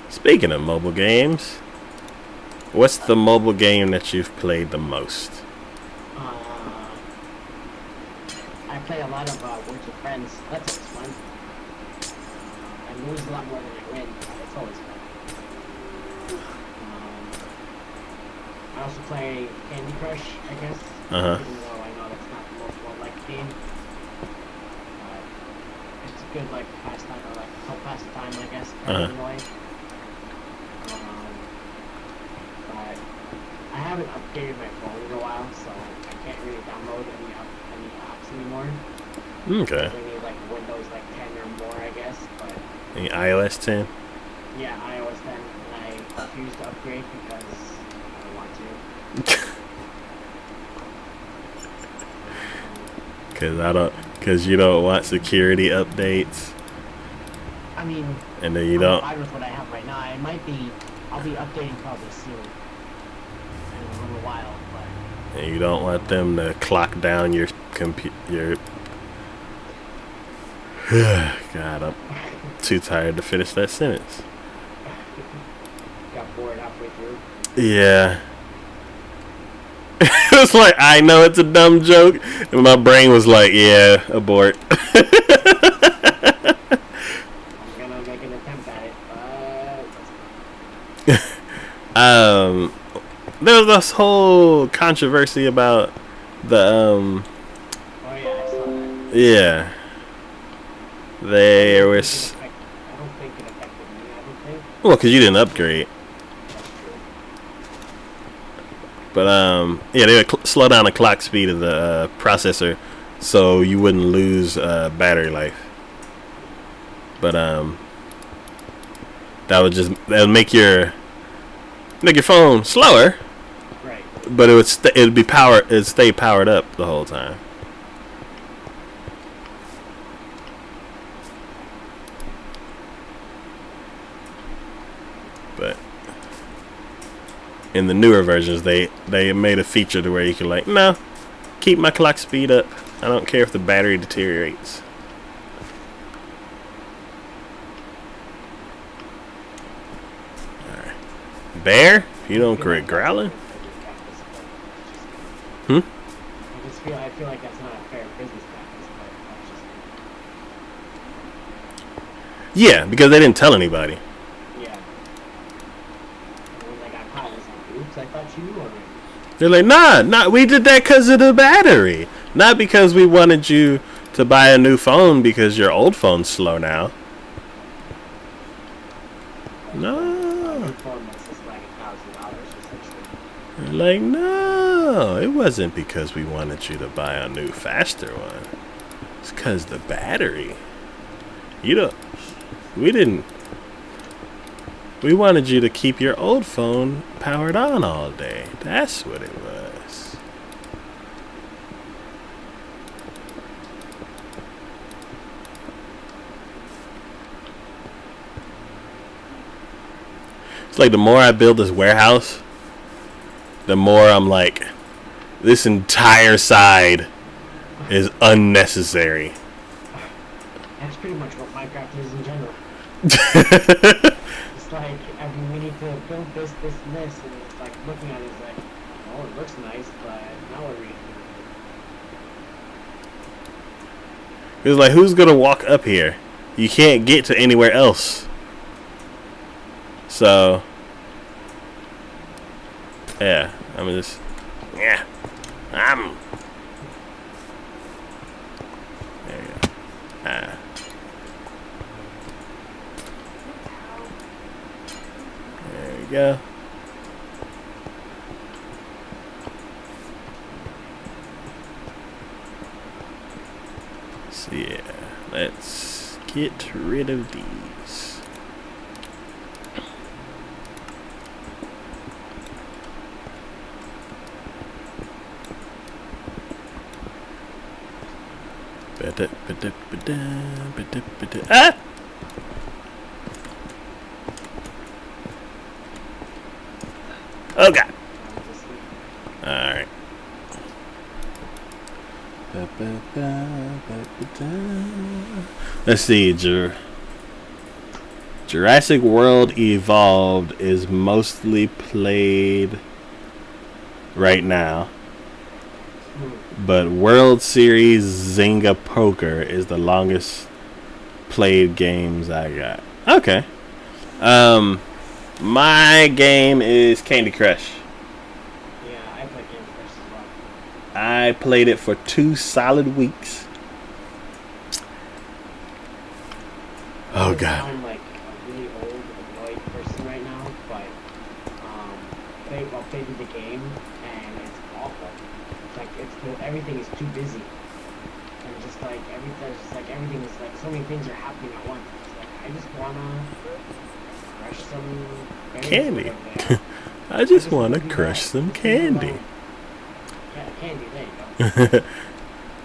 Speaking of mobile games, what's the mobile game that you've played the most? I play a lot of Words with Friends. That's always fun. I lose a lot more than I win, but it's always fun. I also play Candy Crush, I guess. Uh-huh. Even though I know that's not the most well-liked game. It's a good, like, pastime, or, like, help pass the time, I guess, kind of annoying. But I haven't updated my phone in a while, so I can't really download any apps anymore. Okay. So I need, like, Windows, like, 10 or more, I guess, but... Any iOS 10? Yeah, iOS 10, and I refuse to upgrade because I don't want to. Cause you don't want security updates. I mean, And then you I'm don't. fine with what I have right now. I'll be updating probably soon. In a little while, but... And you don't want them to clock down your computer. God, I'm too tired to finish that sentence. Got bored halfway through. Yeah. It's like, I know it's a dumb joke, and my brain was like, yeah, abort. I'm gonna make an attempt at it, but... There was this whole controversy about the, Oh yeah, I saw that. yeah. There was... I don't think it affected me, I don't think. Well, because you didn't upgrade. That's true. But, yeah, they would slow down the clock speed of the processor so you wouldn't lose battery life. But, that would make your phone slower, Right. but it'd stay powered up the whole time. But in the newer versions, they made a feature to where you can like, no, keep my clock speed up. I don't care if the battery deteriorates. All right. Bear, you don't quit growling. Hmm? I feel like that's not a fair business practice, but that's just... Yeah, because they didn't tell anybody. Yeah. And when they got caught, it was like, oops, I thought you knew already. They're like, nah, we did that because of the battery. Not because we wanted you to buy a new phone because your old phone's slow now. No. Your phone was just like $1,000 essentially. They're like, no, it wasn't because we wanted you to buy a new, faster one. It's because the battery. We wanted you to keep your old phone powered on all day. That's what it was. It's like the more I build this warehouse, the more I'm like, this entire side is unnecessary. That's pretty much what Minecraft is in general. It's like, we need to build this, and this, and it's like, looking at it, it's like, oh, it looks nice, but now what are we gonna do? It's like, who's gonna walk up here? You can't get to anywhere else. So, yeah, I'm just, there you go. There you go. So yeah, let's get rid of these. Ah! Oh god. Alright. Let's see, Jurassic World Evolved is mostly played right now. But World Series Zynga Poker is the longest played games I got. Okay. My game is Candy Crush. I played it for 2 solid weeks. Oh God. I'm like a really old, annoyed person right now, but they updated the game and it's awful. It's like everything is too busy, and just like everything is like so many things are happening at once. It's like I just wanna crush some berries Candy. or whatever. I just want to crush some candy. Yeah, candy. There you go.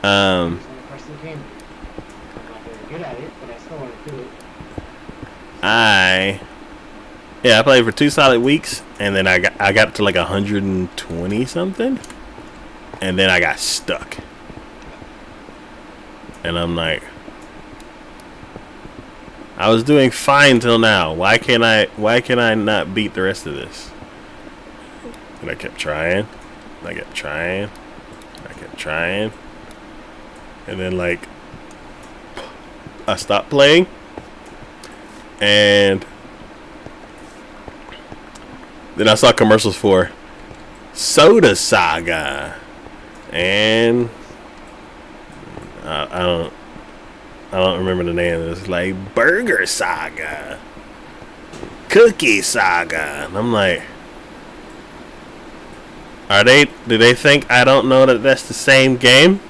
I just want to crush some candy. I'm not very good at it, but I still want to do it. I played for 2 solid weeks, and then I got to like 120 something, and then I got stuck. And I'm like, I was doing fine till now. Why can I not beat the rest of this? And I kept trying. I kept trying. I kept trying. And then like I stopped playing. And then I saw commercials for Soda Saga. And I don't remember the name of this. Like Burger Saga, Cookie Saga. And I'm like, do they think I don't know that that's the same game?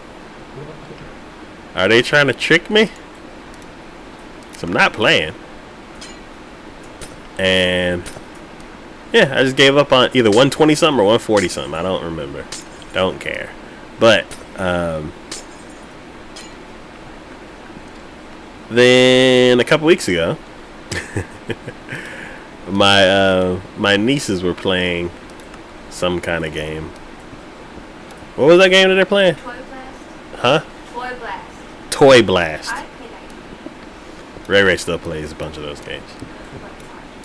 Are they trying to trick me? So I'm not playing. And yeah, I just gave up on either 120 something or 140 something. I don't remember. Don't care. But then a couple weeks ago, my nieces were playing some kind of game. What was that game that they're playing? Toy Blast. Huh? Toy Blast. Toy Blast. I play that game. Ray still plays a bunch of those games.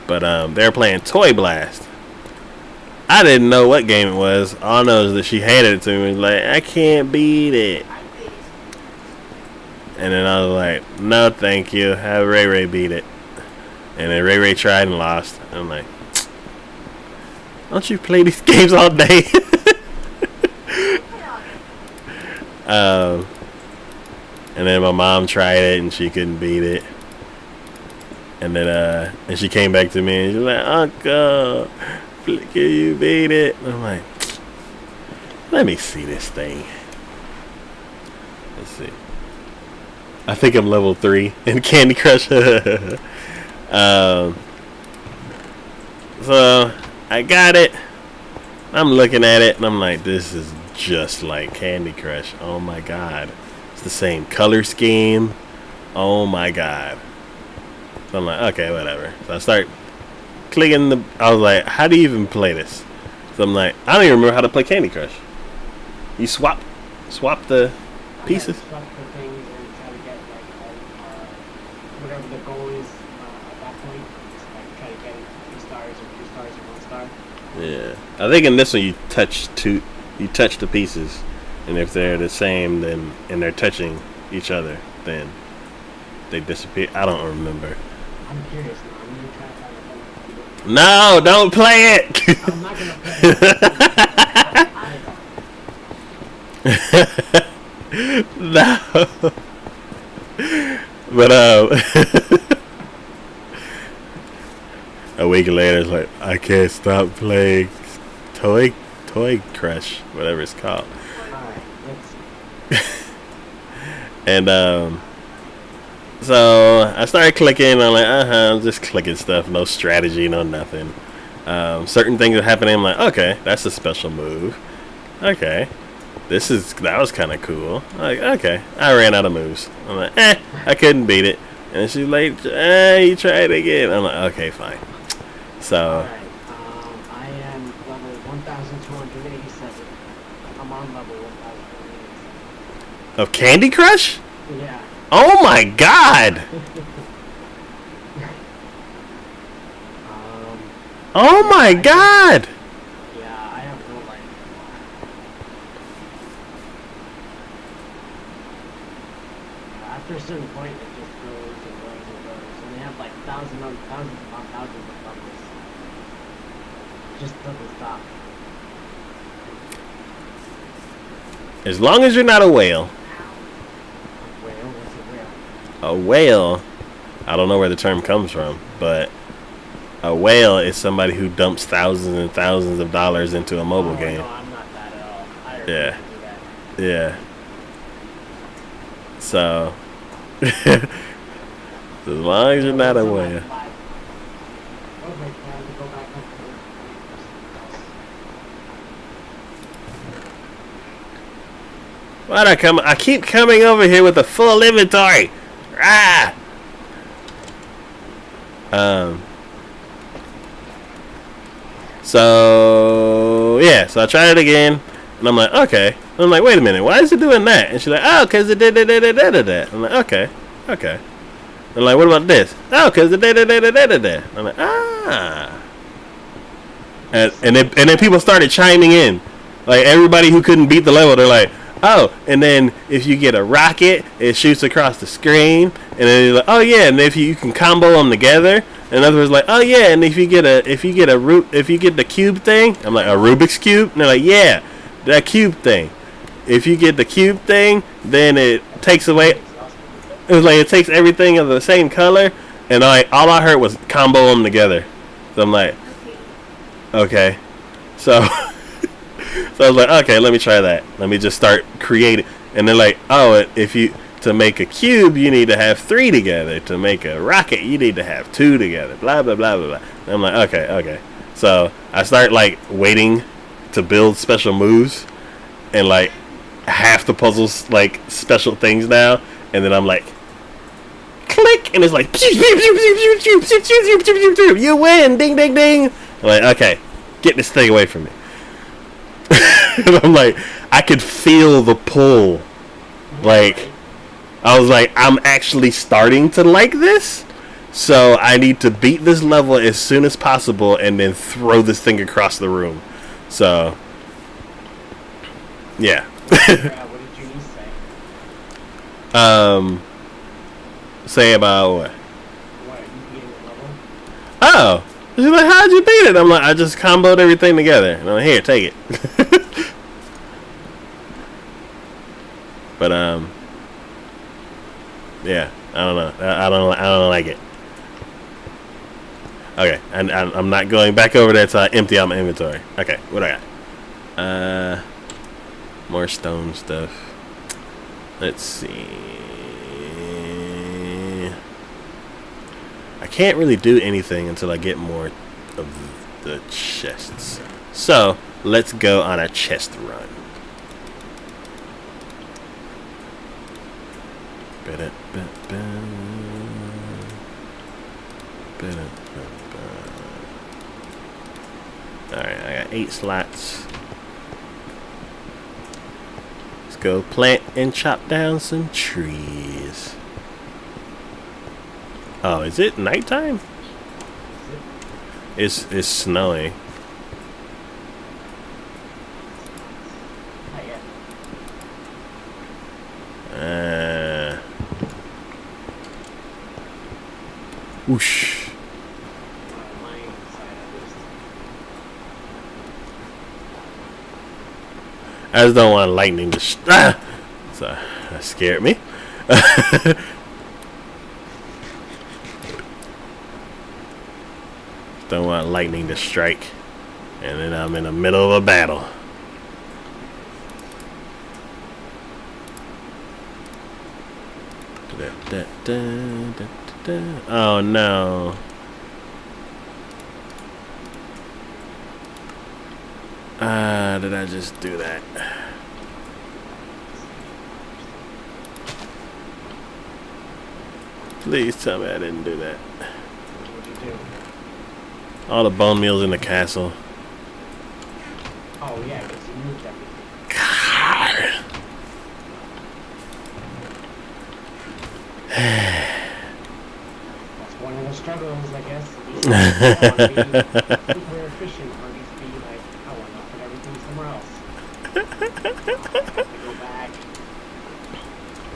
But they're playing Toy Blast. I didn't know what game it was. All I know is that she handed it to me. Like, I can't beat it. I beat it. And then I was like, no, thank you. Have Ray beat it. And then Ray tried and lost. I'm like, don't you play these games all day? And then my mom tried it and she couldn't beat it. And then and she came back to me and she's like, Uncle, can you beat it? And I'm like, let me see this thing. Let's see. I think I'm level 3 in Candy Crush. So I got it. I'm looking at it and I'm like, this is just like Candy Crush. Oh my god. It's the same color scheme. Oh my god. So I'm like, okay, whatever. So I start clicking I was like, how do you even play this? So I'm like, I don't even remember how to play Candy Crush. You swap the pieces. Swap the things and try to get like whatever the goal is at that point. Just like try to get 3 stars or 2 stars or 1 star. Yeah, I think in this one you touch the pieces, and if they're the same, then and they're touching each other, then they disappear. I don't remember. I'm curious now. I'm gonna try to find a No, don't play it. I'm not gonna play it. No. But a week later, it's like I can't stop playing Toy Crush, whatever it's called. Alright, let's see. And so I started clicking. I'm like, I'm just clicking stuff, no strategy, no nothing. Certain things are happening. I'm like, okay, that's a special move. Okay, that was kind of cool. Like, okay, I ran out of moves. I'm like, I couldn't beat it. And she's like, you try it again. I'm like, okay, fine. So. Alright, I am level 1,287. I'm on level 1,287. Of Candy Crush? Yeah. Oh my god! Oh my god! Yeah, I have no life. After a certain point, it just goes and goes and goes. And they have like thousands upon thousands of levels. It just doesn't stop. As long as you're not a whale. Whale? What's a whale? A whale, I don't know where the term comes from, but a whale is somebody who dumps thousands and thousands of dollars into a mobile game. No, I'm not that at all. I don't Yeah. do that. Yeah. So, as long as you're not a whale. Okay, time to go back up to Why'd I come? I keep coming over here with a full inventory. Ah. So yeah, so I tried it again, and I'm like, okay. And I'm like, wait a minute, why is it doing that? And she's like, oh, cause it did that. I'm like, okay. I'm like, what about this? Oh, cause it did that. I'm like, ah. And then people started chiming in, like everybody who couldn't beat the level, they're like, oh, and then if you get a rocket, it shoots across the screen, and then you're like, oh yeah, and if you can combo them together. In other words, like, oh yeah, and if you get the cube thing, I'm like, a Rubik's cube, and they're like, yeah, that cube thing. If you get the cube thing, then it takes away. It was like it takes everything of the same color, and all I heard was combo them together. So I'm like, okay, so so I was like, okay, let me try that. Let me just start creating, and they're like, oh, to make a cube, you need to have 3 together. To make a rocket, you need to have 2 together. Blah, blah, blah, blah, blah. And I'm like, okay. So I start, like, waiting to build special moves. And, like, half the puzzles, like, special things now. And then I'm like, click! And it's like, you win! Ding, ding, ding! I'm like, okay, get this thing away from me. And I'm like, I could feel the pull. Like, I was like, I'm actually starting to like this, so I need to beat this level as soon as possible and then throw this thing across the room. So, yeah. what did you say? Say about what? What, are you beating the level? Oh, she's like, how'd you beat it? I'm like, I just comboed everything together. And I'm like, here, take it. But yeah, I don't know. I don't like it. Okay, and I'm not going back over there till I empty out my inventory. Okay, what do I got? More stone stuff. Let's see. I can't really do anything until I get more of the chests. So let's go on a chest run. Alright, I got 8 slots. Let's go plant and chop down some trees. Oh, is it nighttime? It's snowing. Not yet. Whoosh. My side at least. I just don't want lightning to so that scared me. Don't want lightning to strike, and then I'm in the middle of a battle. Oh no. Did I just do that? Please tell me I didn't do that. What'd you do? All the bone meal's in the castle. Oh yeah, because you moved everything. God. That's one of the struggles, I guess. At least I want to be super efficient, or at least be like, I want to put everything somewhere else. I have to go back.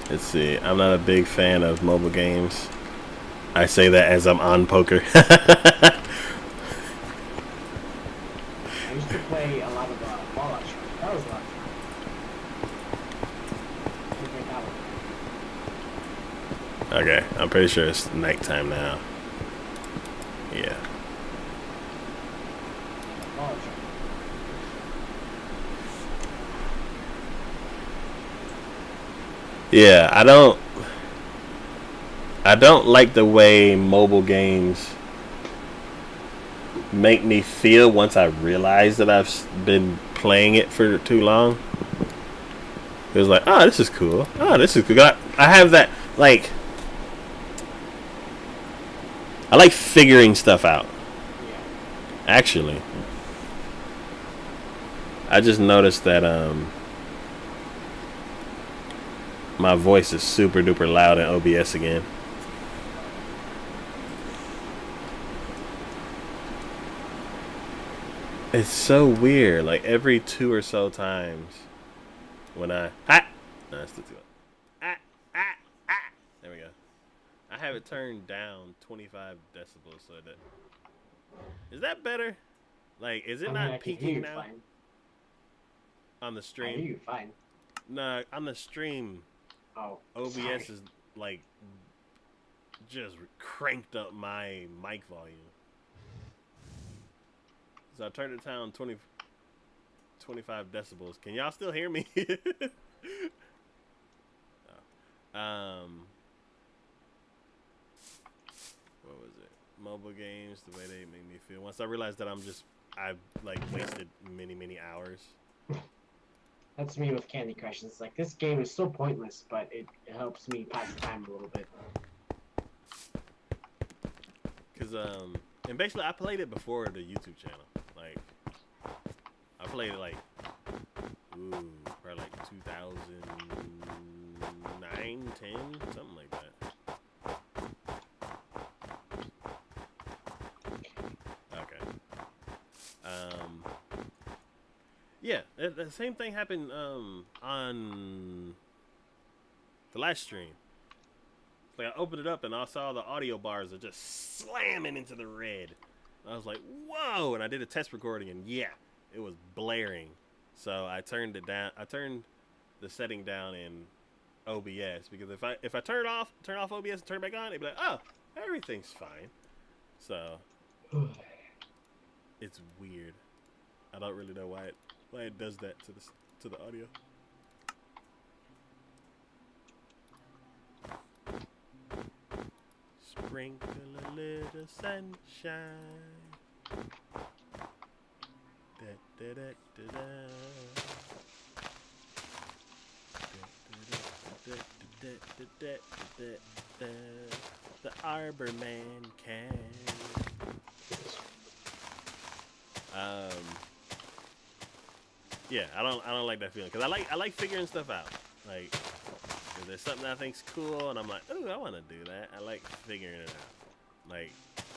Let's see. I'm not a big fan of mobile games. I say that as I'm on poker. I used to play a lot of Fallout. That was a lot of fun. Okay, I'm pretty sure it's nighttime now. Yeah. Oh, Yeah, I don't like the way mobile games make me feel once I realize that I've been playing it for too long. It was like, oh, this is cool. Oh, this is cool. I have that, like, I like figuring stuff out. yeah. Actually, I just noticed that my voice is super duper loud in OBS again. It's so weird. Like every 2 or so times when no, that's too loud. There we go. I have it turned down 25 decibels so that is that better? Like, is it I mean, I not can hear peaking you now fine. on the I hear stream? you fine. Nah, on the stream, Oh, OBS sorry. is like just cranked up my mic volume. So I turned it down 25 decibels. Can y'all still hear me? What was it? Mobile games, the way they make me feel. Once I realized that I've like wasted many hours. That's me with Candy Crush. It's like, this game is so pointless, but it helps me pass the time a little bit. Cause and basically I played it before the YouTube channel. Like I played it like probably like 2009, 10, something like that. Okay. Yeah, the same thing happened on the last stream. Like I opened it up and I saw the audio bars are just slamming into the red. I was like, whoa! And I did a test recording and yeah, it was blaring. So I turned it down. I turned the setting down in OBS because if I turn off OBS and turn it back on, it'd be like, oh, everything's fine. So it's weird. I don't really know why it does that to the audio. Sprinkle a little sunshine. Da, da, da, da, da. Da, da, da, da, da, da. The Arbor Man can. Yeah, I don't like that feeling because I like figuring stuff out. Like if there's something I think's cool and I'm like, ooh, I want to do that. I like figuring it out. Like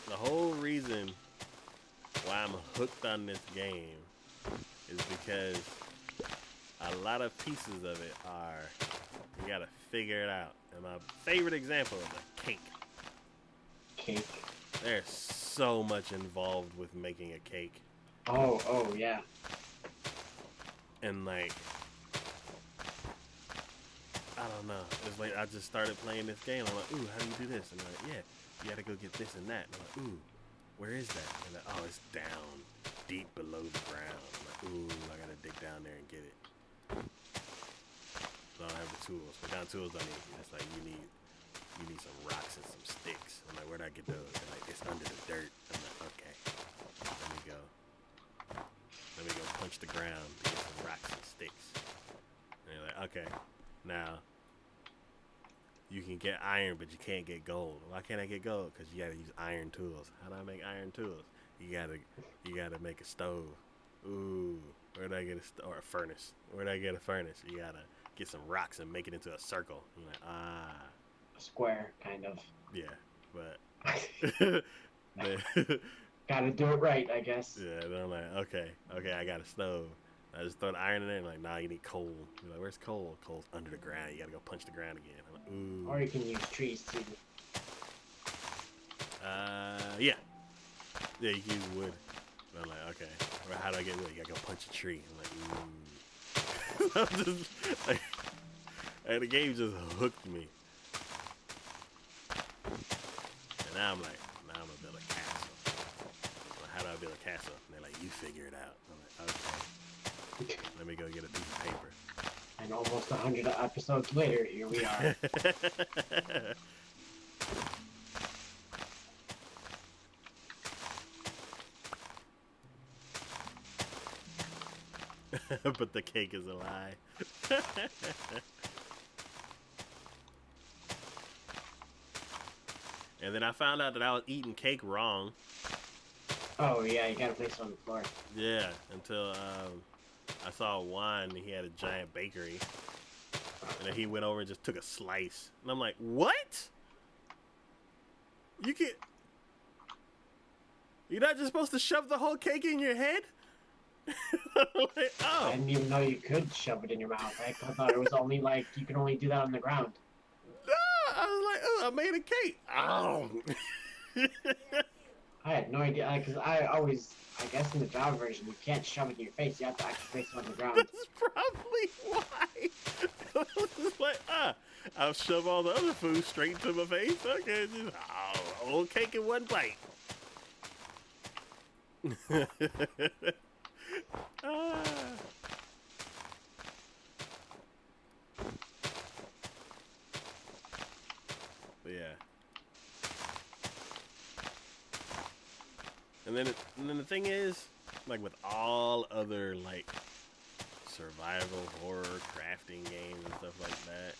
the whole reason why I'm hooked on this game is because a lot of pieces of it are you gotta figure it out. And my favorite example is a cake. Cake. There's so much involved with making a cake. Oh, yeah. And like, I don't know. It's like I just started playing this game. I'm like, ooh, how do you do this? And I'm like, yeah, you gotta go get this and that. And I'm like, ooh, where is that? And like, oh, it's down deep below the ground. I'm like, ooh, I gotta dig down there and get it. So I don't have the tools. What kind of tools do I need? It's like you need some rocks and some sticks. I'm like, where'd I get those? And like, it's under the dirt. I'm like, okay, let me go punch the ground to get some rocks and sticks. And you're like, okay, now you can get iron, but you can't get gold. Why can't I get gold? Because you gotta use iron tools. How do I make iron tools? You gotta make a stove. Ooh, where'd I get or a furnace? Where'd I get a furnace? You gotta get some rocks and make it into a circle. I'm like, A square, kind of. yeah, but Gotta do it right, I guess. yeah, and I'm like, okay, I got a stove. I just throw the iron in there and like, nah, you need coal. You're like, where's coal? Coal's under the ground. You gotta go punch the ground again. I'm like, ooh. Or you can use trees too. Yeah. Yeah, you can use wood. And I'm like, okay. Or how do I get wood? You gotta go punch a tree. I'm like, ooh. I'm just, like, and the game just hooked me. Now I'm like, now I'm gonna build a castle. Well, how do I build a castle? And they're like, you figure it out. I'm like, okay. Let me go get a piece of paper. And almost 100 episodes later, here we are. But the cake is a lie. And then I found out that I was eating cake wrong. Oh, yeah, you gotta place it on the floor. Yeah, until I saw Juan, and he had a giant bakery. And then he went over and just took a slice. And I'm like, what? You're not just supposed to shove the whole cake in your head? Like, oh. I didn't even know you could shove it in your mouth. I thought it was only like, you can only do that on the ground. No, I was like, oh, I made a cake. Oh. I had no idea, because I guess in the Java version, you can't shove it in your face. You have to actually place it on the ground. That's probably why. I was just like, I'll shove all the other food straight to my face. Okay, just whole cake in one bite. But yeah. And then the thing is, like with all other like survival horror crafting games and stuff like that,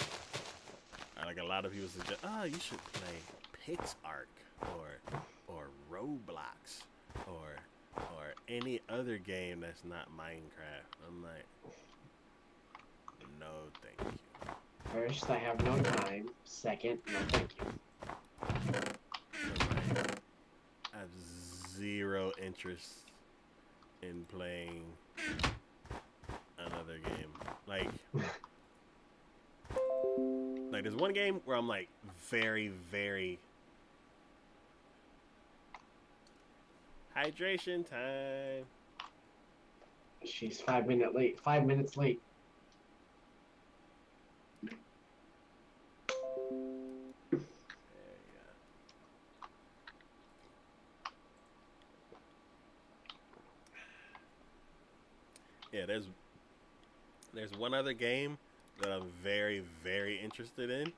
like a lot of people suggest, you should play PixArk or Roblox or any other game that's not Minecraft. I'm like, no, thank you. First, I have no time. Second, no thank you. I have zero interest in playing another game. Like there's one game where I'm like very, very hydration time. She's 5 minutes late. 5 minutes late. Yeah, there's one other game that I'm very, very interested in,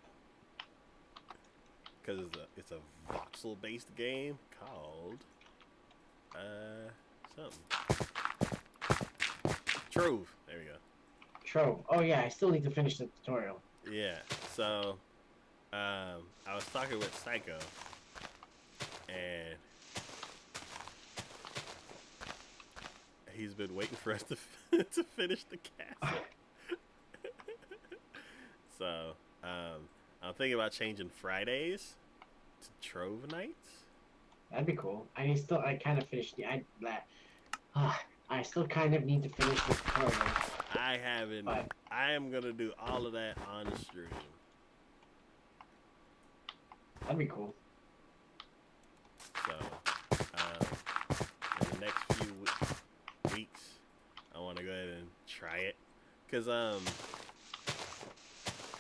because it's a voxel based game called something. Trove. There we go. Trove. Oh yeah, I still need to finish the tutorial. Yeah. So I was talking with Psycho, and he's been waiting for us to finish the castle. So I'm thinking about changing Fridays to Trove nights. That'd be cool. I kind of finished the. I still kind of need to finish the tutorial. I haven't. But I am gonna do all of that on the stream. that'd be cool. So in the next few weeks, I want to go ahead and try it, because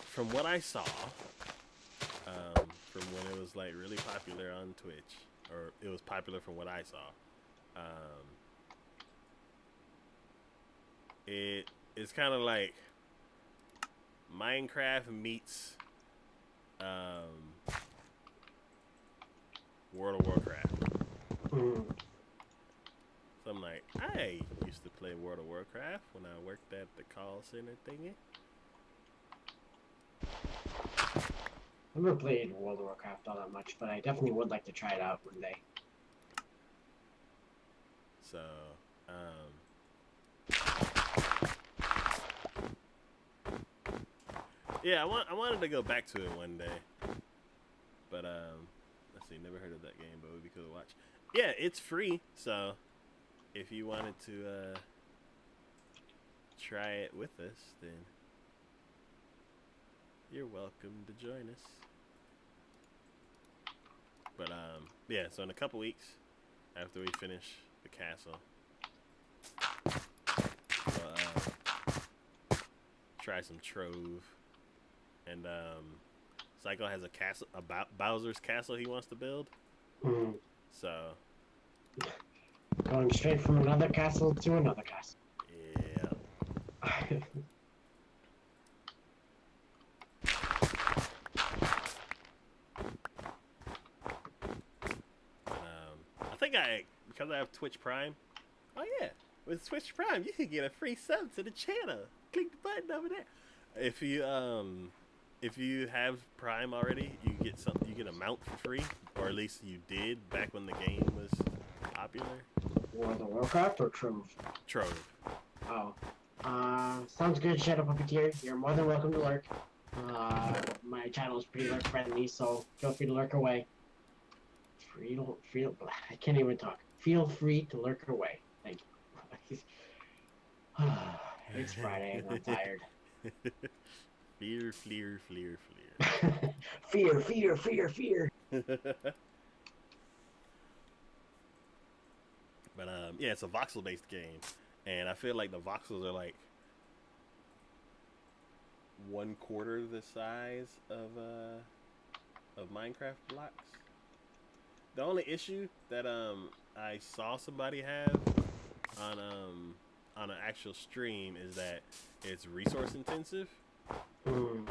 from what I saw, from when it was like really popular on Twitch, or it was popular from what I saw, it's kind of like Minecraft meets World of Warcraft. Mm. So I'm like, I used to play World of Warcraft when I worked at the call center thingy. I've never played World of Warcraft all that much, but I definitely would like to try it out one day. So, yeah, I wanted to go back to it one day, but let's see, never heard of that game, but it would be cool to watch. Yeah, it's free, so if you wanted to try it with us, then you're welcome to join us. But yeah, so in a couple weeks, after we finish the castle, we'll try some Trove. And Psycho has a castle, Bowser's castle he wants to build. Mm. So Going straight from another castle to another castle. yeah. I think because I have Twitch Prime. Oh yeah, with Twitch Prime you can get a free sub to the channel. Click the button over there. If you have Prime already, you get a mount for free, or at least you did back when the game was popular. World of Warcraft or Trove? Trove. Oh. Sounds good, Shadow Puppeteer. You're more than welcome to lurk. My channel is pretty lurk friendly, so feel free to lurk away. I can't even talk. Feel free to lurk away. Thank you. It's Friday and I'm tired. Fear, fleer, fleer, fleer. Fear, fear, fear, fear. But yeah, it's a voxel-based game, and I feel like the voxels are like 1/4 the size of Minecraft blocks. The only issue that I saw somebody have on an actual stream is that it's resource intensive. Mm.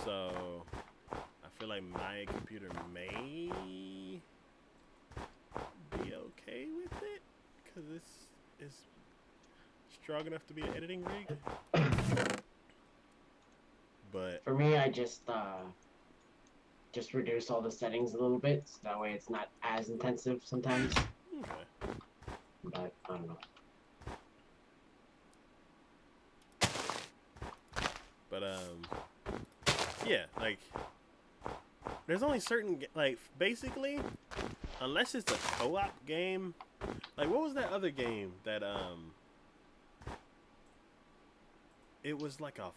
So I feel like my computer may be okay with it because this is strong enough to be an editing rig. But For me, I just reduce all the settings a little bit, so that way it's not as intensive sometimes. okay. But I don't know. But yeah, like there's only certain like basically, unless it's a co-op game. Like what was that other game that it was like a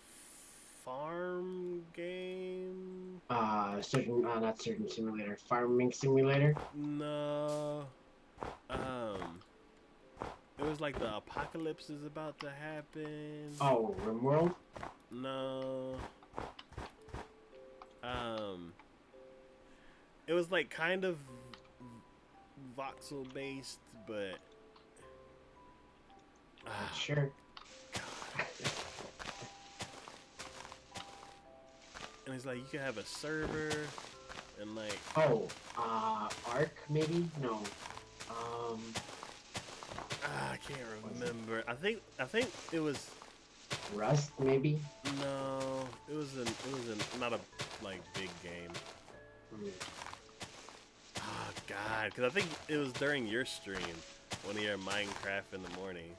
farm game? Not Surgeon Simulator, Farming Simulator. No. It was like the apocalypse is about to happen. Oh, RimWorld? No. It was like kind of voxel based, but Sure. and it's like you can have a server and like Oh, Ark maybe? No. I can't remember. I think it was Rust maybe? no. It was not a like big game. Oh God, because I think it was during your stream, one of your Minecraft in the mornings.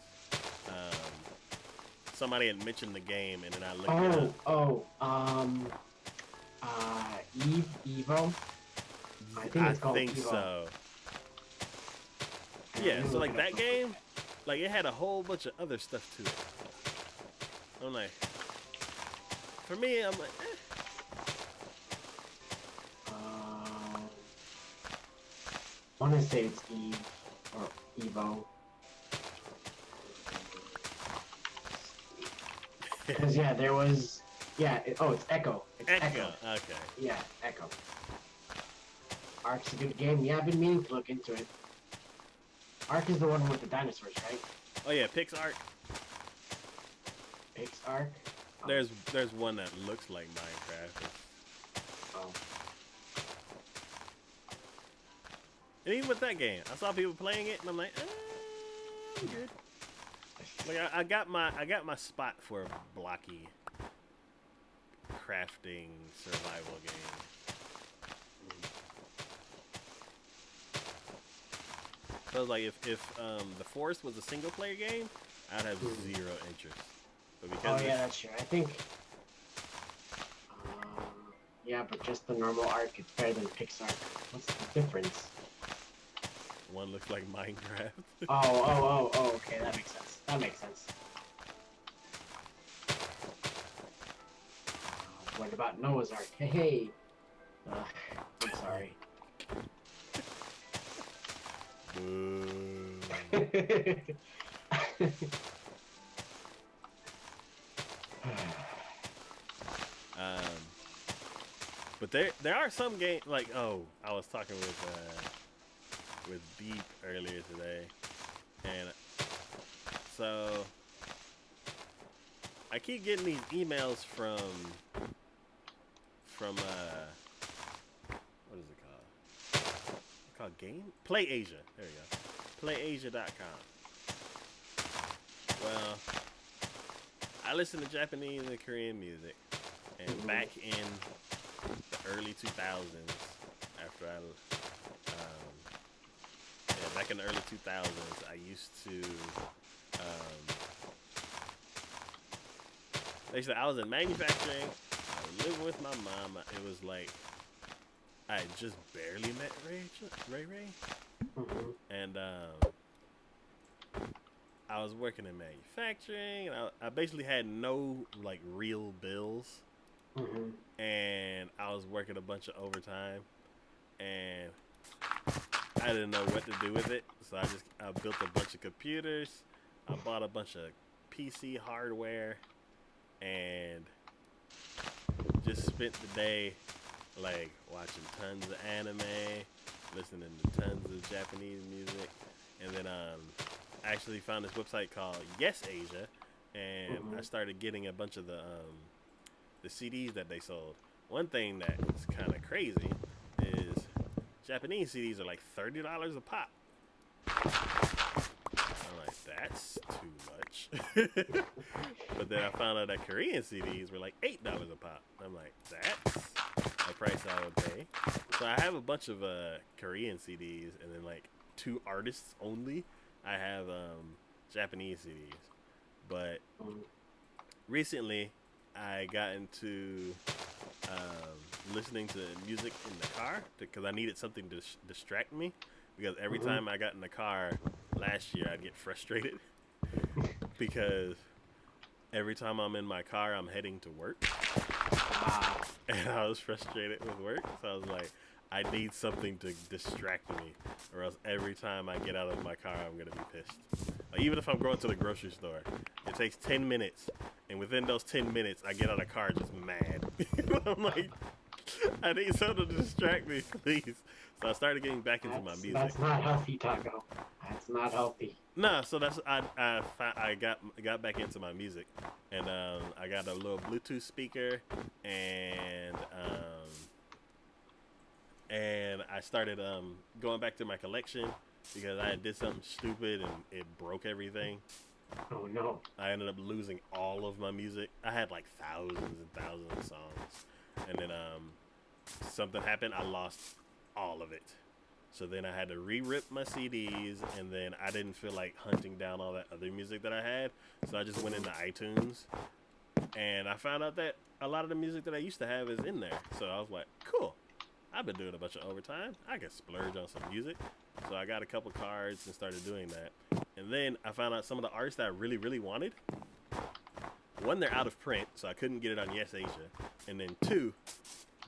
Somebody had mentioned the game, and then I looked it up. Evo? I think it's called Evo. So. Yeah, so like that game, like it had a whole bunch of other stuff to it. I'm like, for me, I'm like, eh. I want to say it's Eve or Evo. Because yeah, there was it's Echo. It's Echo. Okay. Yeah, Echo. Ark's a good game. Yeah, I've been meaning to look into it. Ark is the one with the dinosaurs, right? Oh yeah, PixArt. PixArt. Oh. There's one that looks like Minecraft. Oh. And even with that game, I saw people playing it, and I'm like, I'm good. Like I got my spot for a blocky crafting survival game. So I was like, if the Forest was a single player game, I'd have zero interest. But because that's true. I think. Yeah, but just the normal Ark is better than PixArt. What's the difference? one looks like Minecraft. Oh, okay, that makes sense. That makes sense. What about Noah's Ark? Hey! I'm sorry. Boo. But there are some games like I was talking with with Deep earlier today, and so I keep getting these emails from what is it called? It's called Play Asia. There we go. PlayAsia.com. Well, I listen to Japanese and Korean music, and back in the early 2000s, after back in the early 2000s, I used to, basically, I was in manufacturing. I was living with my mom. It was like I had just barely met Ray, and I was working in manufacturing, and I basically had no like real bills, and I was working a bunch of overtime, and I didn't know what to do with it, so I built a bunch of computers, I bought a bunch of PC hardware, and just spent the day like watching tons of anime, listening to tons of Japanese music, and then I actually found this website called Yes Asia, and I started getting a bunch of the CDs that they sold. One thing that's kind of crazy is Japanese CDs are like $30 a pop. I'm like, that's too much. But then I found out that Korean CDs were like $8 a pop. I'm like, that's a price I would pay. So I have a bunch of Korean CDs, and then like 2 artists only. I have Japanese CDs. But recently I got into listening to music in the car because I needed something to distract me, because every time I got in the car last year I'd get frustrated because every time I'm in my car I'm heading to work, and I was frustrated with work, so I was like, I need something to distract me, or else every time I get out of my car I'm gonna be pissed. Like, even if I'm going to the grocery store, it takes 10 minutes, and within those 10 minutes I get out of the car just mad. I'm like, I need something to distract me, please. So I started getting back into my music. That's not healthy, Taco. That's not healthy. Nah, so that's I got back into my music, and I got a little Bluetooth speaker, and I started going back to my collection because I did something stupid and it broke everything. Oh no! I ended up losing all of my music. I had like thousands and thousands of songs, and then something happened. I lost all of it. So then I had to re-rip my CDs, and then I didn't feel like hunting down all that other music that I had. So I just went into iTunes, and I found out that a lot of the music that I used to have is in there. So I was like, cool. I've been doing a bunch of overtime. I can splurge on some music. So I got a couple cards and started doing that. And then I found out some of the artists that I really, really wanted. One, they're out of print, so I couldn't get it on Yes Asia. And then 2,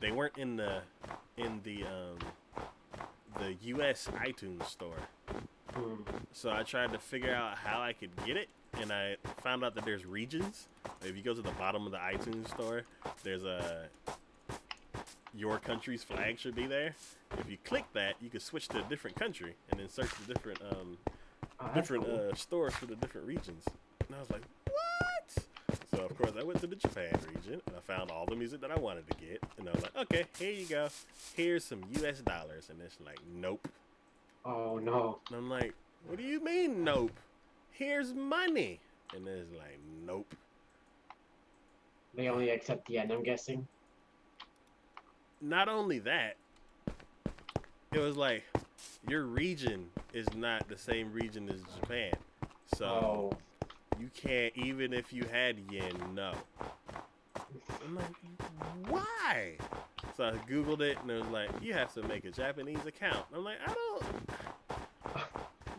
they weren't in the US iTunes store. So I tried to figure out how I could get it, and I found out that there's regions. If you go to the bottom of the iTunes store, there's your country's flag should be there. If you click that, you can switch to a different country and then search the different stores for the different regions. And I was like, what? So of course I went to the Japan region and I found all the music that I wanted to get, and I was like, okay, here you go. Here's some US dollars. And it's like, nope. Oh no. And I'm like, what do you mean nope? Here's money. And it's like, nope. They only accept yen, I'm guessing. Not only that, it was like, your region is not the same region as Japan. So you can't, even if you had yen, no. I'm like, why? So I Googled it, and it was like, you have to make a Japanese account. I'm like, I don't.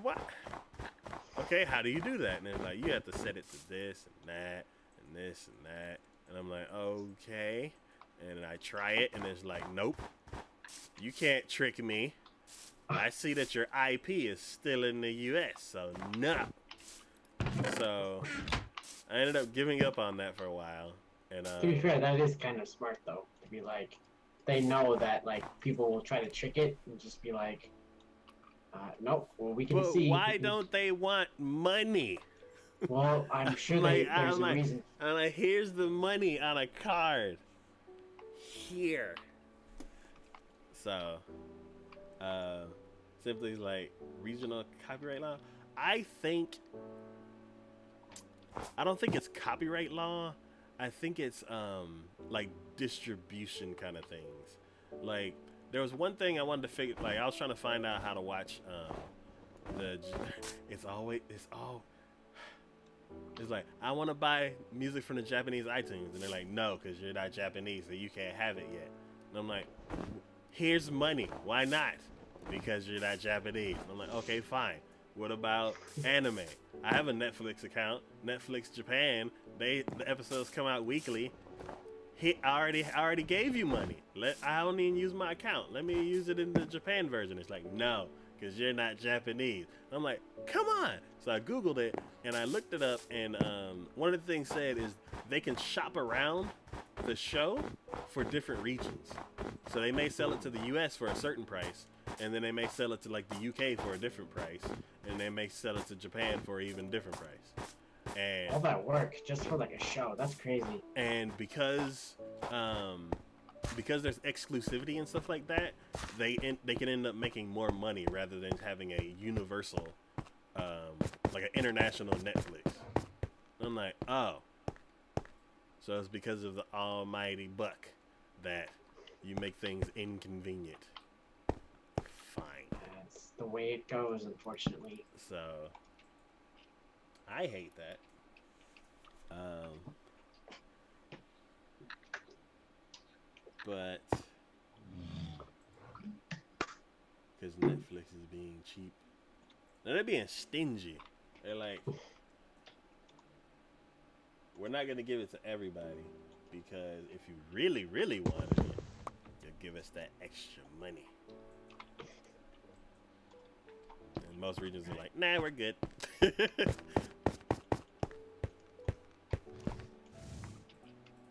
What? Okay, how do you do that? And it's like, you have to set it to this and that and this and that. And I'm like, okay. And I try it, and it's like, nope. You can't trick me. I see that your IP is still in the US, so no. So I ended up giving up on that for a while. And To be fair, that is kind of smart though. To be like, they know that like people will try to trick it and just be like, No. Well, we can But see. why don't they want money? Well, I'm sure there's a reason. I'm like, here's the money on a card. Here. So, simply like regional copyright law. I don't think it's copyright law. I think it's like distribution kind of things. Like there was one thing I wanted to figure. Like I was trying to find out how to watch it's like I want to buy music from the Japanese iTunes, and they're like, no, because you're not Japanese, so you can't have it yet. And I'm like, here's money. Why not? Because you're not Japanese. And I'm like, okay, fine. What about anime? I have a Netflix account. Netflix Japan. The episodes come out weekly. I already gave you money. I don't even use my account. Let me use it in the Japan version. It's like, no, because you're not Japanese. I'm like, come on. So I Googled it and I looked it up, and one of the things said is they can shop around the show for different regions. So they may sell it to the US for a certain price, and then they may sell it to like the UK for a different price, and they may sell it to Japan for an even different price. And all that work just for like a show, that's crazy. And because there's exclusivity and stuff like that, they can end up making more money rather than having a universal, like an international Netflix. I'm like, oh, so it's because of the almighty buck that you make things inconvenient. Fine. That's the way it goes, unfortunately. So I hate that. But because Netflix is being cheap. Now they're being stingy. They're like, we're not going to give it to everybody, because if you really, really wanted it, you'll give us that extra money. And most regions are like, nah, we're good.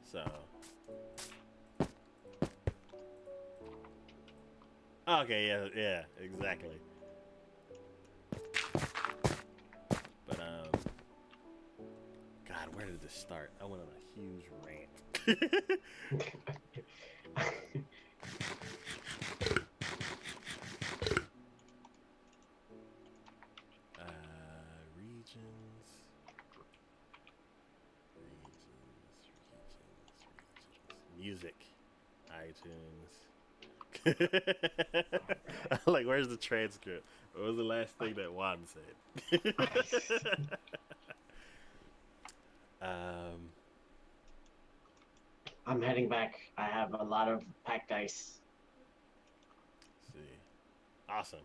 So, okay, yeah, exactly. But God, where did this start? I went on a huge rant. Regions. Music. iTunes. Like, where's the transcript? What was the last thing that Juan said? I'm heading back. I have a lot of packed ice. Let's see. Awesome.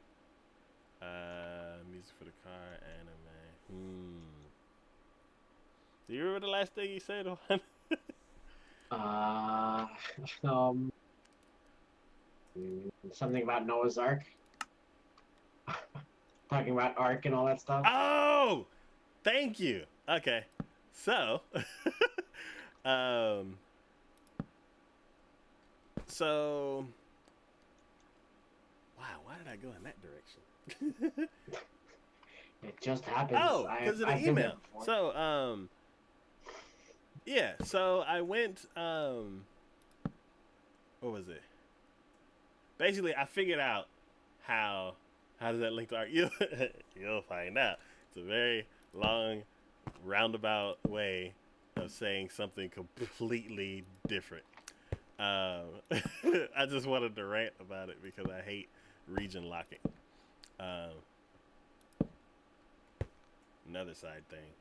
Music for the car, anime. Do you remember the last thing you said, Juan? Something about Noah's Ark. Talking about Ark and all that stuff. Oh, thank you. Okay, so, wow, why did I go in that direction? It just happens. Oh, because of the email. So, yeah, so I went, what was it? Basically, I figured out how does that link to art? You'll find out. It's a very long, roundabout way of saying something completely different. I just wanted to rant about it because I hate region locking. Another side thing.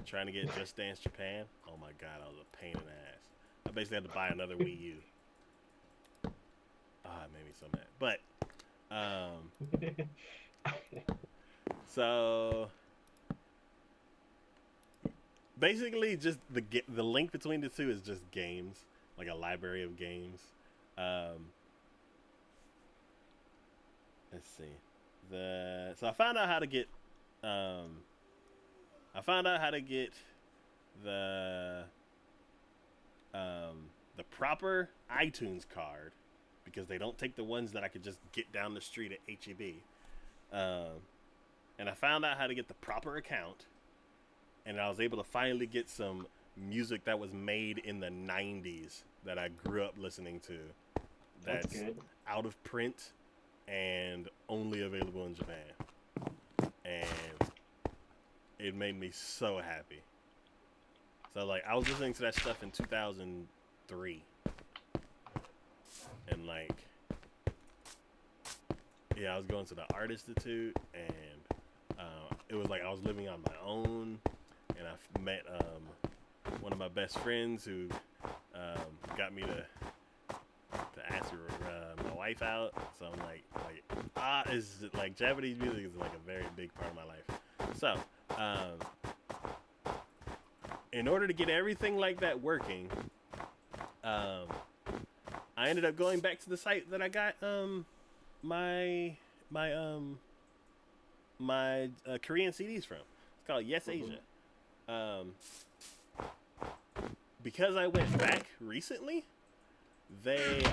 Trying to get Just Dance Japan. Oh my god, I was a pain in the ass. I basically had to buy another Wii U. It made me so mad. But, so basically, just the link between the two is just games, like a library of games. Let's see. So I found out how to get. I found out how to get the proper iTunes card, because they don't take the ones that I could just get down the street at HEB. And I found out how to get the proper account, and I was able to finally get some music that was made in the 90s that I grew up listening to. That's good. Out of print and only available in Japan. And it made me so happy. So like I was listening to that stuff in 2003. And like yeah, I was going to the Art Institute, and it was like I was living on my own, and I met one of my best friends who got me to ask my wife out. So I'm like is like Japanese music is like a very big part of my life. So in order to get everything like that working, I ended up going back to the site that I got my Korean CDs from. It's called Yes Asia. Because I went back recently, they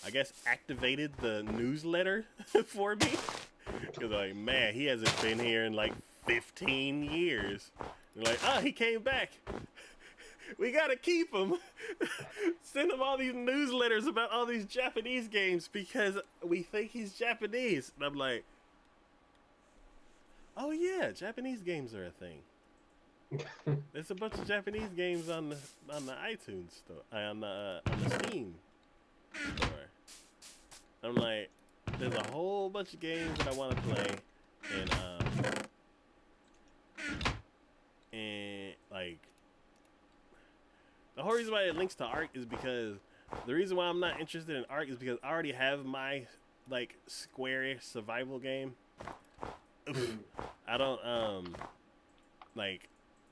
I guess activated the newsletter for me. Because like, man, he hasn't been here in like 15 years. They're like, he came back. We gotta keep him. Send him all these newsletters about all these Japanese games because we think he's Japanese. And I'm like, oh yeah, Japanese games are a thing. There's a bunch of Japanese games on the iTunes store, on the Steam store. I'm like, there's a whole bunch of games that I want to play, and like. The whole reason why it links to Ark is because the reason why I'm not interested in Ark is because I already have my like Square survival game. I don't like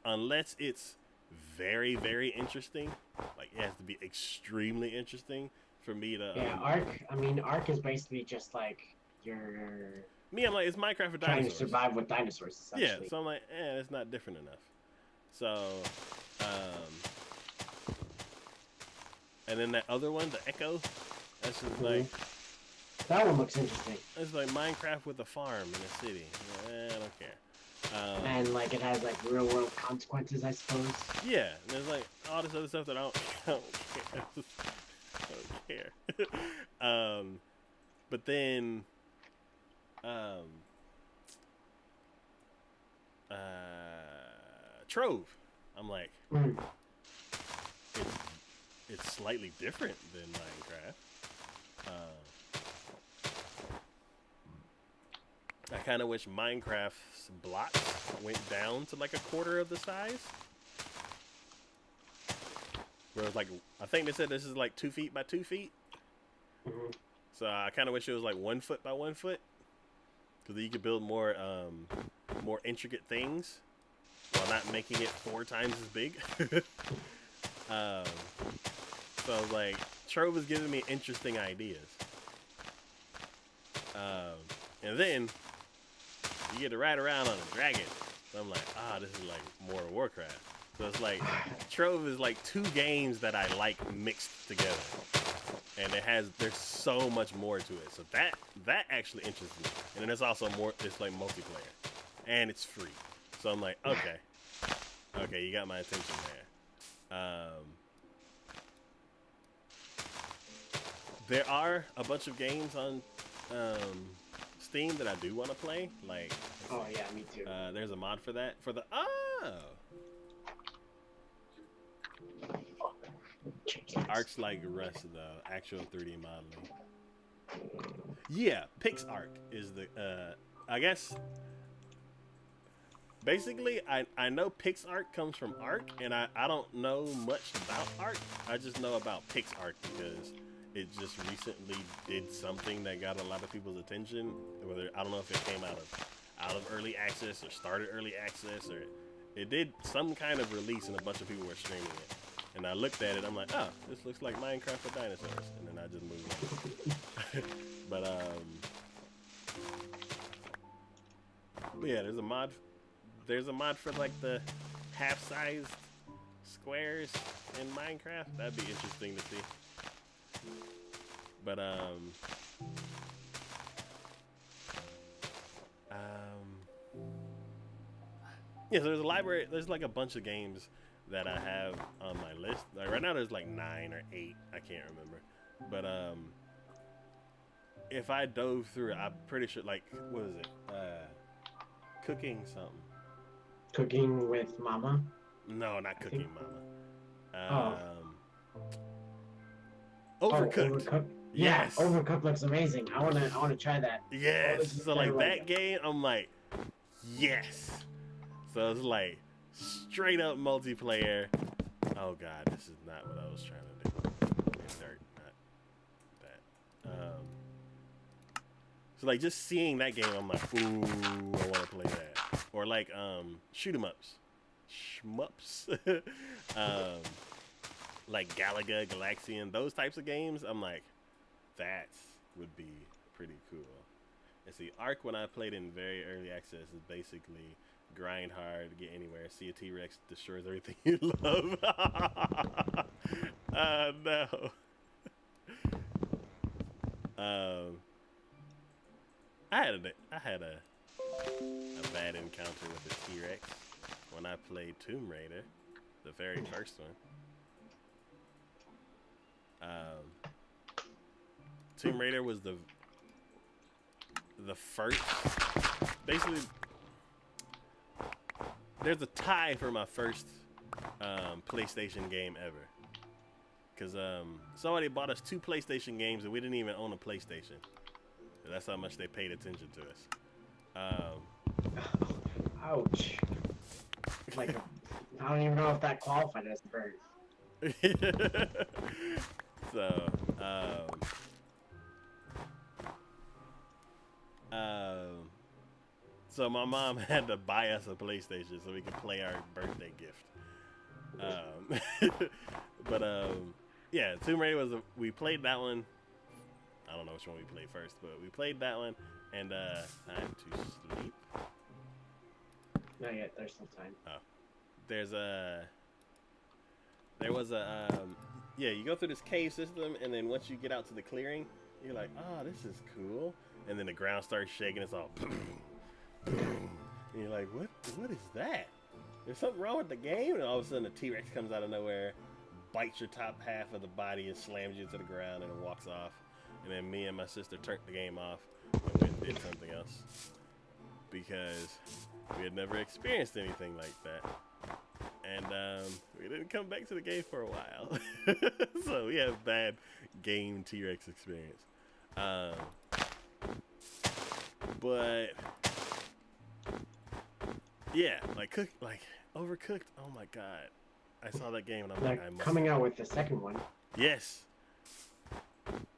unless it's very, very interesting. Like it has to be extremely interesting for me to Ark. I mean, Ark is basically just like you're I'm like, it's Minecraft with trying dinosaurs. to survive with dinosaurs, essentially. Yeah, so I'm like, it's not different enough. So and then that other one, the Echo, that's just like... That one looks interesting. It's like Minecraft with a farm in a city. I don't care. And like it has like real world consequences, I suppose. Yeah, and there's like all this other stuff that I don't care. But then... Trove. I'm like... It's slightly different than Minecraft. I kind of wish Minecraft's blocks went down to like a quarter of the size. Whereas like, I think they said this is like 2 feet by 2 feet. So I kind of wish it was like 1 foot by 1 foot. Because then you could build more intricate things while not making it 4 times as big. So like Trove is giving me interesting ideas. And then you get to ride around on a dragon. So I'm like, this is like more Warcraft. So it's like Trove is like 2 games that I like mixed together. And there's so much more to it. So that actually interests me. And then there's also more, it's like multiplayer. And it's free. So I'm like, okay, you got my attention there. There are a bunch of games on Steam that I do want to play. Like, yeah, me too. There's a mod for that. For the Ark's like Rust though, actual 3D modeling. Yeah, PixArk is the I guess. Basically, I know PixArk comes from Ark, and I don't know much about Ark. I just know about PixArk because it just recently did something that got a lot of people's attention. Whether I don't know if it came out of early access or started early access, or it did some kind of release and a bunch of people were streaming it. And I looked at it, I'm like, this looks like Minecraft with dinosaurs, and then I just moved on. But yeah, there's a mod. There's a mod for like the half-sized squares in Minecraft. That'd be interesting to see. Yeah, so there's a library. There's like a bunch of games that I have on my list. Like right now, there's like 9 or 8. I can't remember. But if I dove through it, I'm pretty sure. Like, what is it? Cooking something. Cooking with Mama. No, not I Cooking think. Mama. Oh. Overcooked. Overcooked. Yeah, Yes. Overcooked looks amazing. I wanna try that. Yes. This is So like kinda that game, I'm like, yes. So it's like straight up multiplayer. Oh god, this is not what I was trying to do. Insert, not that. So like just seeing that game, I'm like, ooh, I want to play that. Or like shoot 'em ups, shmups, like Galaga, Galaxian, those types of games. I'm like, that would be pretty cool. And see, Ark, when I played in very early access, is basically grind hard, get anywhere, see a T-Rex, destroys everything you love. No. I had a bad encounter with a T-Rex when I played Tomb Raider, the very first one. Tomb Raider was the first. Basically, there's a tie for my first PlayStation game ever. Because somebody bought us 2 PlayStation games and we didn't even own a PlayStation. That's how much they paid attention to us. Ouch. Like, I don't even know if that qualified as a bird. So my mom had to buy us a PlayStation so we could play our birthday gift. Yeah, Tomb Raider we played that one. I don't know which one we played first, but we played that one, and time to sleep. Not yet, there's still time. Oh. There was a yeah, you go through this cave system, and then once you get out to the clearing, you're like, oh, this is cool. And then the ground starts shaking, it's all boom, boom. And you're like, what is that? There's something wrong with the game? And all of a sudden a T-Rex comes out of nowhere, bites your top half of the body and slams you to the ground, and it walks off. And then me and my sister turned the game off and went and did something else. Because we had never experienced anything like that. And we didn't come back to the game for a while. So we have bad game T-Rex experience. But yeah, like Overcooked. Oh my god. I saw that game and I'm like, coming out with the second one. Yes.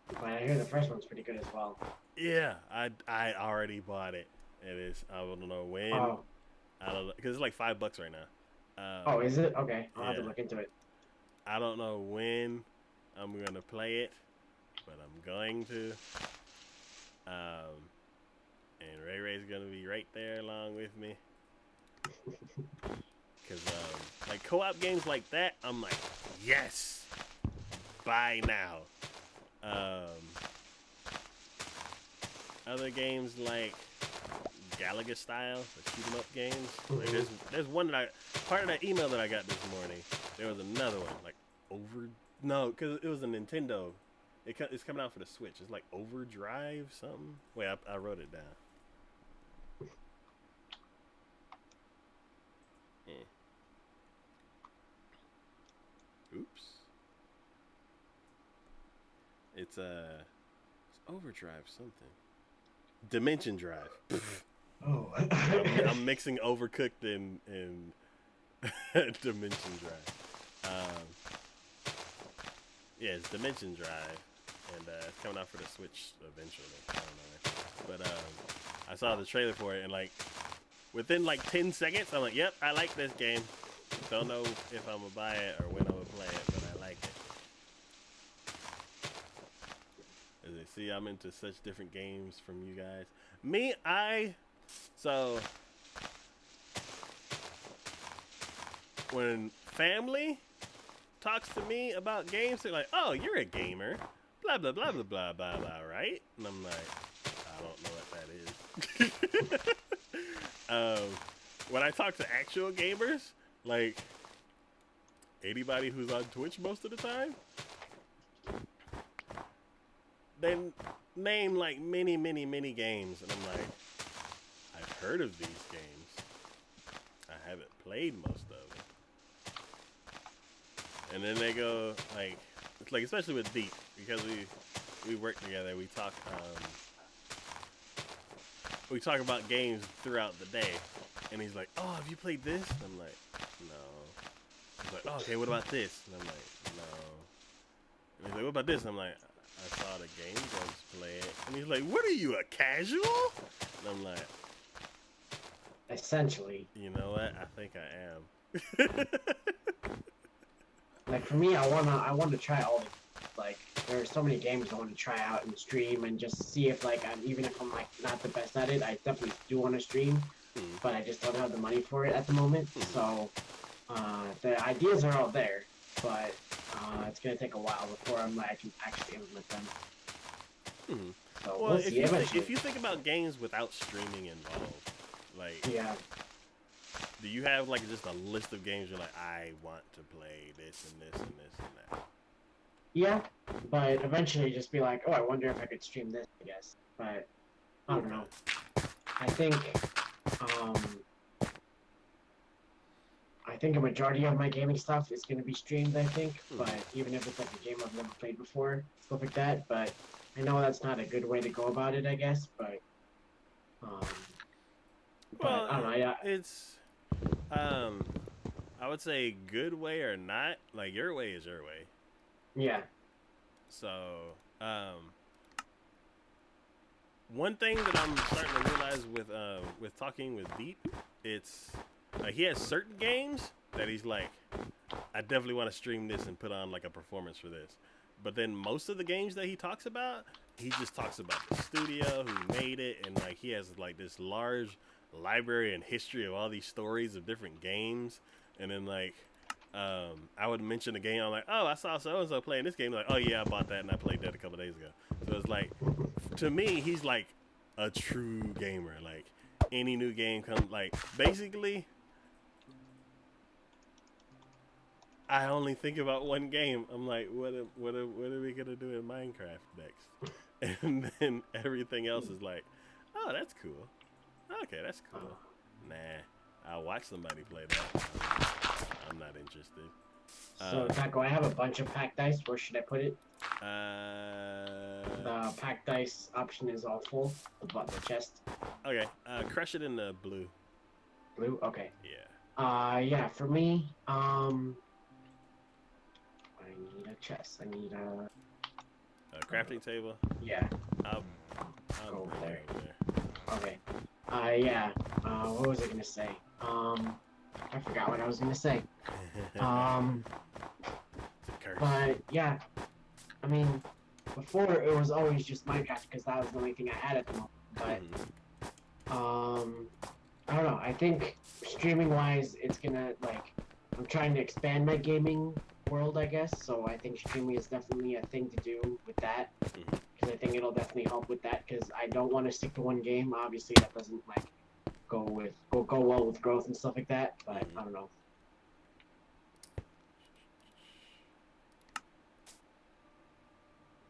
But I hear the first one's pretty good as well. Yeah, I already bought it. It is. I don't know when. Oh. I don't know, because it's like $5 right now. Oh, is it? Okay, I'll have to look into it. I don't know when I'm gonna play it, but I'm going to. And Ray Ray's gonna be right there along with me. Because like co-op games like that, I'm like, yes, buy now. Other games like Galaga style, the shoot 'em up games. Like there's one that part of that email that I got this morning. There was another one like because it was a Nintendo. It's coming out for the Switch. It's like Overdrive something. Wait, I wrote it down. Oops. It's Overdrive something. Dimension Drive. Oh. I'm mixing Overcooked and Dimension Drive. Yeah, it's Dimension Drive, and it's coming out for the Switch eventually. I don't know. But I saw the trailer for it, and like within like 10 seconds, I'm like, yep, I like this game. Don't know if I'm gonna buy it or when I'm gonna play it, but I like it. As you see, I'm into such different games from you guys. Me, so when family talks to me about games, they're like, oh, you're a gamer. Blah, blah, blah, blah, blah, blah, blah, right? And I'm like, I don't know what that is. when I talk to actual gamers, like anybody who's on Twitch most of the time, they name like many games, and I'm like, I've heard of these games. I haven't played most of them. And then they go like, it's like especially with Deep, because we work together. We talk about games throughout the day, and he's like, "Oh, have you played this?" And I'm like, "No." He's like, "Oh, okay, what about this?" And I'm like, "No." And he's like, "What about this?" And I'm like, "I saw the Game Grumps play it." And he's like, "What are you, a casual?" And I'm like, Essentially. "You know what? I think I am." Like for me, I want to try all. Like there are so many games I want to try out and stream and just see if like even if I'm like not the best at it, I definitely do want to stream, but I just don't have the money for it at the moment. So the ideas are all there, but it's gonna take a while before I can actually implement them. So Well, we'll see eventually. if you think about games without streaming involved, like, Yeah. do you have like just a list of games you're like, I want to play this and this and this and that? Yeah, but eventually just be like, oh, I wonder if I could stream this, I guess. But I don't know. I think a majority of my gaming stuff is going to be streamed, I think. But even if it's like a game I've never played before, stuff like that. But I know that's not a good way to go about it, I guess. But Well, I don't know. It's I would say good way or not. Like your way is your way. Yeah. So, one thing that I'm starting to realize with talking with Deep, it's like he has certain games that he's like, I definitely want to stream this and put on like a performance for this. But then most of the games that he talks about, he just talks about the studio, who made it, and like he has like this large library and history of all these stories of different games. And then like I would mention a game, I'm like, oh, I saw so and so playing this game, like, oh yeah, I bought that and I played that a couple days ago. So it's like, to me, he's like a true gamer. Like any new game comes, like basically, I only think about one game. I'm like, what are we gonna do in Minecraft next? And then everything else is like, oh, that's cool. Okay, that's cool. Nah, I'll watch somebody play that. I'm not interested. So, Taco, I have a bunch of packed dice. Where should I put it? The packed dice option is all full. The chest. Okay, crush it in the blue. Blue? Okay. Yeah. Yeah, for me, I need a chest. I need a crafting table. Yeah. I'll go over there. Over there. Okay. Yeah. What was I gonna say? I forgot what I was gonna say. But yeah, I mean, before it was always just Minecraft because that was the only thing I had at the moment. But I don't know. I think streaming wise, it's gonna like I'm trying to expand my gaming world, I guess. So I think streaming is definitely a thing to do with that because I think it'll definitely help with that because I don't want to stick to one game. Obviously, that doesn't like go well with growth and stuff like that. But I don't know.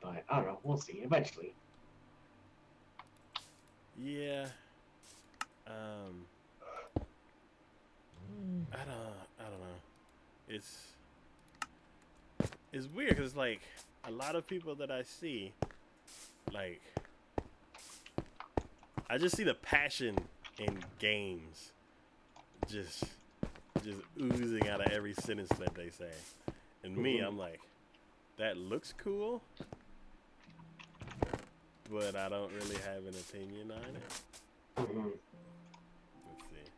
But I don't know. We'll see eventually. Yeah. I don't know. It's weird because like a lot of people that I see, like I just see the passion in games just oozing out of every sentence that they say. And me, I'm like, that looks cool, but I don't really have an opinion on it. Let's see.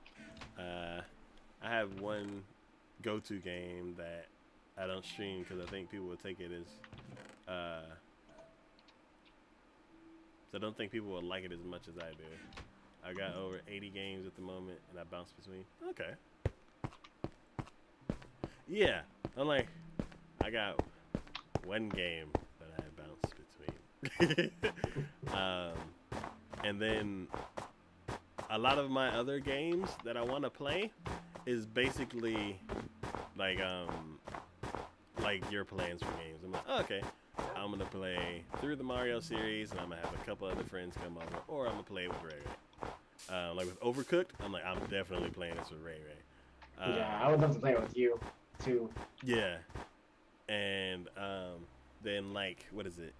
I have one go-to game that I don't stream because I think people will take it as so I don't think people will like it as much as I do. I got over 80 games at the moment, and I bounce between. Okay. Yeah, I'm like, I got one game that I bounce between. And then a lot of my other games that I want to play is basically like your plans for games. I'm like, oh, okay, I'm gonna play through the Mario series, and I'm gonna have a couple other friends come over, or I'm gonna play with Ray Ray. Like with Overcooked, I'm like, I'm definitely playing this with Ray Ray. Yeah, I would love to play with you too. Yeah, and then like, what is it?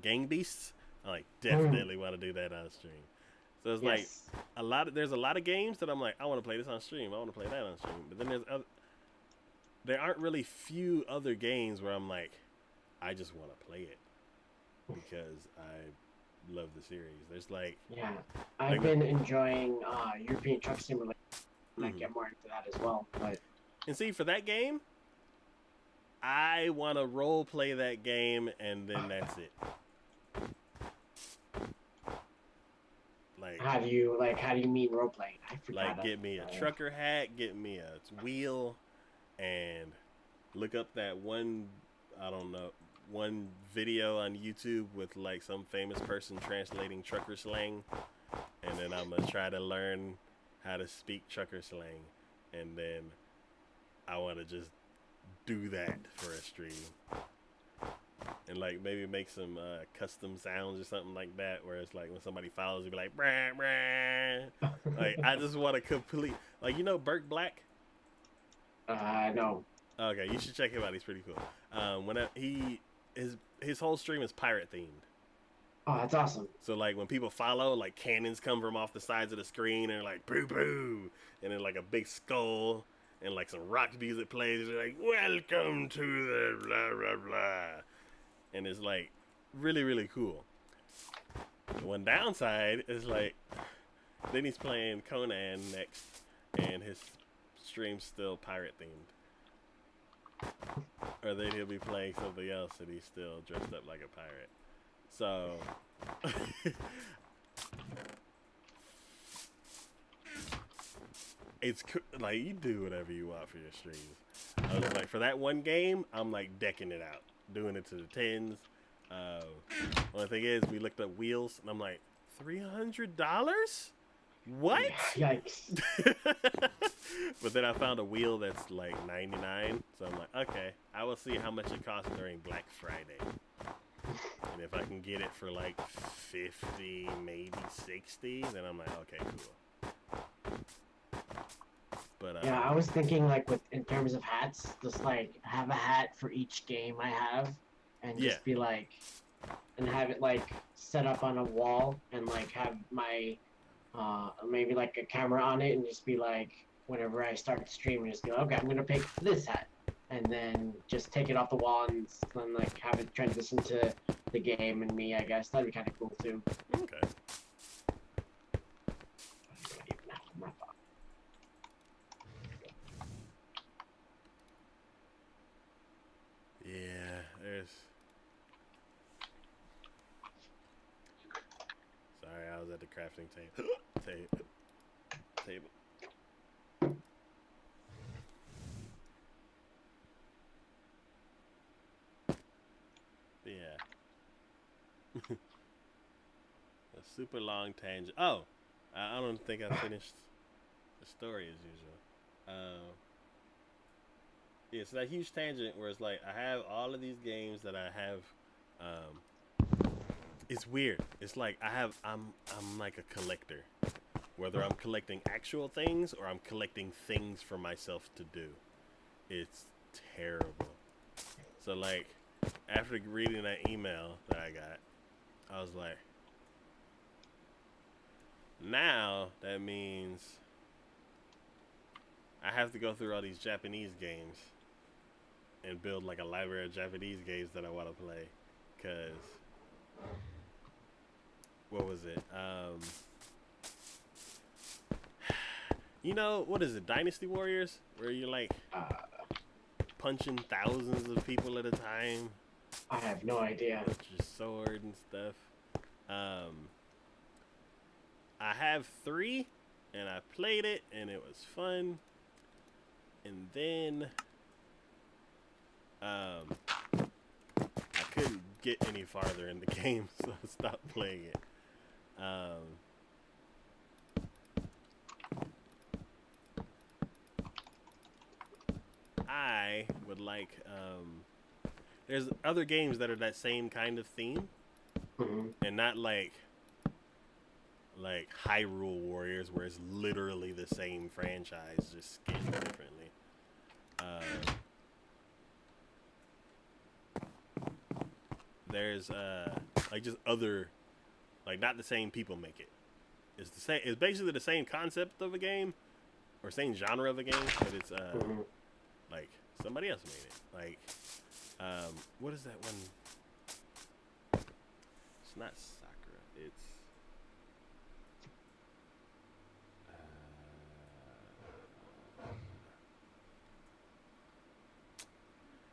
Gang Beasts. I like definitely want to do that on stream. So it's Yes. like there's a lot of games that I'm like, I want to play this on stream. I want to play that on stream. But then there aren't really few other games where I'm like, I just want to play it because I love the series. There's like, Yeah, I've been enjoying European Truck Simulator. I might Mhm. get more into that as well. But and see, for that game, I want to role play that game, and then that's it. Like, how do you mean role playing? I forgot. like get me a trucker hat, get me a wheel, and look up that one, I don't know, one video on YouTube with like some famous person translating trucker slang, and then I'm gonna try to learn how to speak trucker slang, and then I want to just do that for a stream, and like maybe make some custom sounds or something like that, where it's like when somebody follows you, be like, brah, brah. Like I just want to complete, like, you know, Burt Black. No. Okay, you should check him out. He's pretty cool. His whole stream is pirate themed. Oh, that's awesome. So like when people follow, like cannons come from off the sides of the screen and like boo boo, and then like a big skull and like some rock music plays. They're like, welcome to the blah blah blah, and it's like really really cool. The one downside is like then he's playing Conan next, and his stream's still pirate themed. Or then he'll be playing something else and he's still dressed up like a pirate. So it's like you do whatever you want for your streams. I was like, for that one game, I'm like decking it out, doing it to the tens. Only thing is, we looked up wheels and I'm like, $300? What? Yikes. But then I found a wheel that's like $99, so I'm like, okay, I will see how much it costs during Black Friday, and if I can get it for like 50, maybe 60, then I'm like, okay, cool. But Yeah, I was thinking like in terms of hats, just like have a hat for each game I have, and just be like, and have it like set up on a wall, and like have my maybe like a camera on it, and just be like, whenever I start streaming, just go, okay, I'm gonna pick this hat, and then just take it off the wall and then like have it transition to the game and me. I guess that'd be kind of cool too. Okay. Yeah, there's. Sorry, I was at the crafting table. Yeah. A super long tangent. Oh, I don't think I finished the story as usual. Yeah, so that huge tangent where it's like I have all of these games that I have. It's weird. It's like I'm like a collector. Whether I'm collecting actual things or I'm collecting things for myself to do. It's terrible. So like after reading that email that I got, I was like, now that means I have to go through all these Japanese games and build like a library of Japanese games that I want to play. Cause what was it? You know, what is it? Dynasty Warriors? Where you're like punching thousands of people at a time. I have no idea. With your sword and stuff. I have 3, and I played it, and it was fun. And then I couldn't get any farther in the game, so I stopped playing it. I would like. There's other games that are that same kind of theme, and not like Hyrule Warriors, where it's literally the same franchise, just skinned differently. There's like just other, like not the same people make it. It's the same. It's basically the same concept of a game, or same genre of a game, but it's like somebody else made it. Like what is that one? It's not Sakura.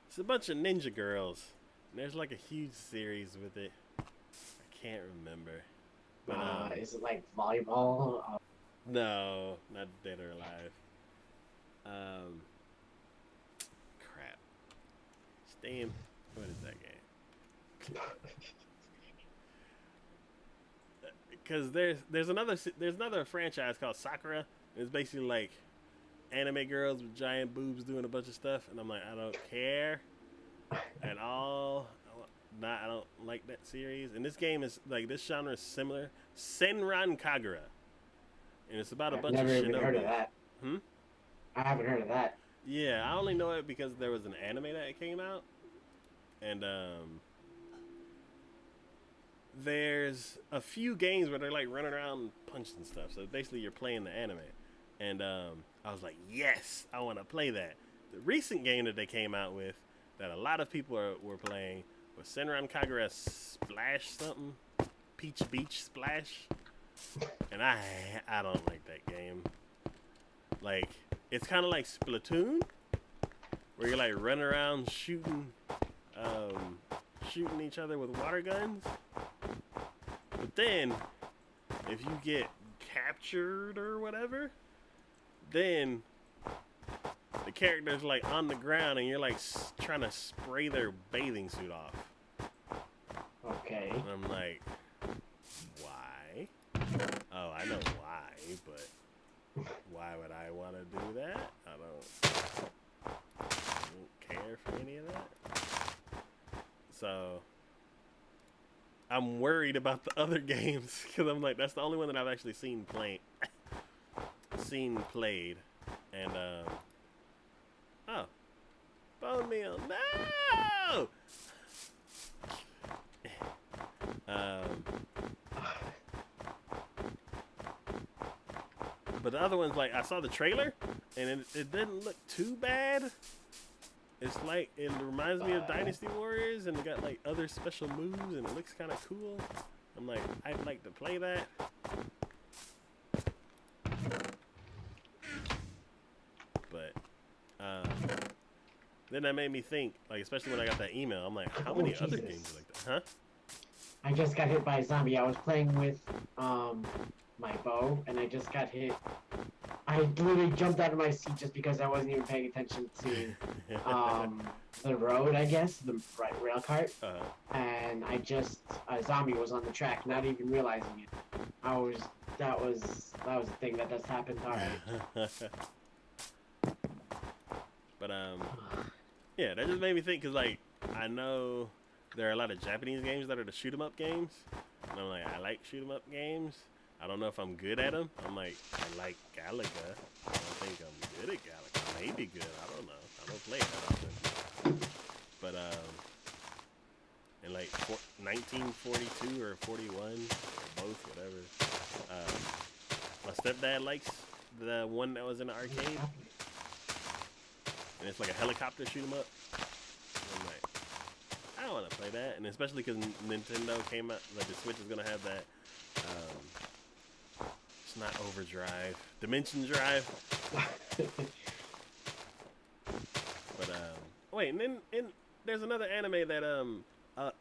It's a bunch of ninja girls. And there's like a huge series with it. I can't remember. But is it like volleyball? no, not Dead or Alive. Crap. Steam. What is that game? Because there's another franchise called Sakura. It's basically like anime girls with giant boobs doing a bunch of stuff, and I'm like, I don't care at all. I don't like that series. And this game is like, this genre is similar. Senran Kagura, and it's about a bunch of shinobi. I've never even heard of that. I haven't heard of that. Yeah, I only know it because there was an anime that came out, and there's a few games where they're like running around punching stuff. So basically, you're playing the anime, and I was like, yes, I want to play that. The recent game that they came out with that a lot of people were playing was Senran Kagura Splash something, Peach Beach Splash, and I don't like that game. Like, it's kind of like Splatoon, where you're like running around shooting each other with water guns. But then, if you get captured or whatever, then the character's like on the ground and you're like trying to spray their bathing suit off. Okay. And I'm like, why? Oh, I know why, but why would I want to do that? I don't care for any of that. So I'm worried about the other games because I'm like, that's the only one that I've actually seen played. And oh, bone meal, no. But the other one's like, I saw the trailer and it didn't look too bad. It's like, it reminds me of Dynasty Warriors, and it got like other special moves, and it looks kind of cool. I'm like, I'd like to play that. But then that made me think, like, especially when I got that email, I'm like, how many other games are like that? Huh? I just got hit by a zombie. I was playing with my bow, and I just got hit. I literally jumped out of my seat just because I wasn't even paying attention to the road, I guess, the rail cart. And a zombie was on the track, not even realizing it. That was a thing that does happen. All right. But yeah, that just made me think, because like, I know there are a lot of Japanese games that are the shoot 'em up games, and I'm like, I like shoot 'em up games. I don't know if I'm good at them. I'm like, I like Galaga. I don't think I'm good at Galaga. I may be good. I don't know. I don't play it that often. But in like 1942 or 41, or both, whatever. My stepdad likes the one that was in the arcade, and it's like a helicopter shoot 'em up. And I'm like, I don't want to play that, and especially because Nintendo came out, like the Switch is gonna have that. It's not Overdrive, Dimension Drive. But wait, and then there's another anime that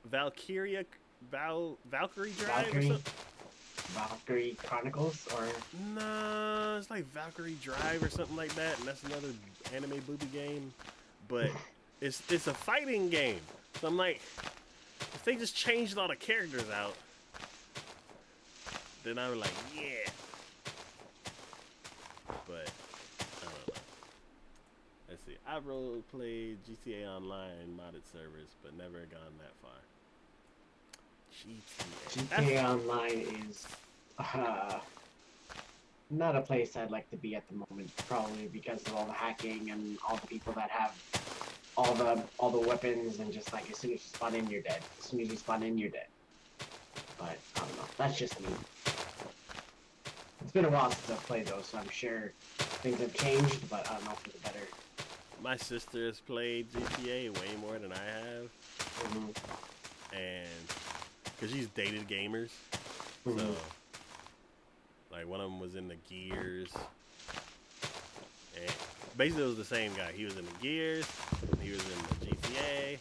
Valkyrie Drive or something. Valkyrie Chronicles, or no, it's like Valkyrie Drive or something like that, and that's another anime booby game. But it's a fighting game. So I'm like, if they just changed all the characters out, then I was like, yeah. But I don't know. Let's see. I role played GTA Online modded servers, but never gone that far. GTA Online is not a place I'd like to be at the moment, probably because of all the hacking and all the people that have all the weapons, and just like as soon as you spawn in, you're dead. As soon as you spawn in, you're dead. But I don't know. That's just me. It's been a while since I've played though, so I'm sure things have changed, but I don't know for the better. My sister has played GTA way more than I have, and because she's dated gamers, so like one of them was in the Gears, and basically it was the same guy. He was in the Gears, he was in the GTA,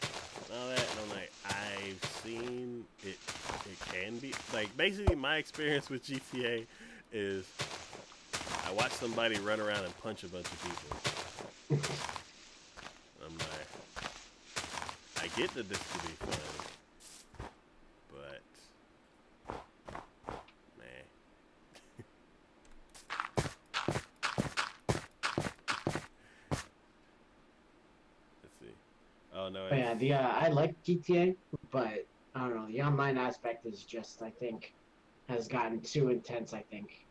and all that, and I'm like, I've seen it. It can be like basically my experience with GTA is I watch somebody run around and punch a bunch of people. I'm like, I get that this could be fun, but man. Let's see. Oh no. But yeah, I like GTA, but I don't know. The online aspect is just, I think, has gotten too intense. I think.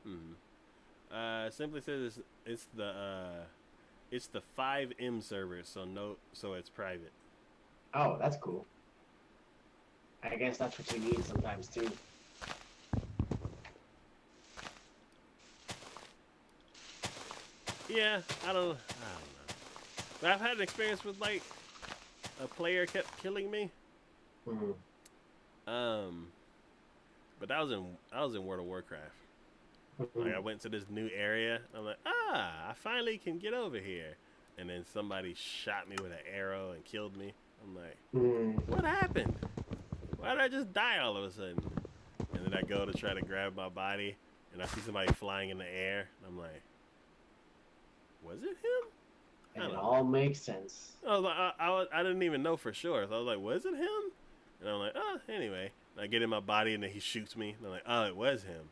Simply says it's the 5M server, so it's private. Oh, that's cool. I guess that's what you need sometimes too. Yeah, I don't know. But I've had an experience with like a player kept killing me. But that was in World of Warcraft. Like I went to this new area. I'm like, I finally can get over here. And then somebody shot me with an arrow and killed me. I'm like, what happened? Why did I just die all of a sudden? And then I go to try to grab my body, and I see somebody flying in the air. And I'm like, was it him? And it all makes sense. I was like, I didn't even know for sure. So I was like, was it him? And I'm like, anyway. And I get in my body, and then he shoots me. And I'm like, it was him.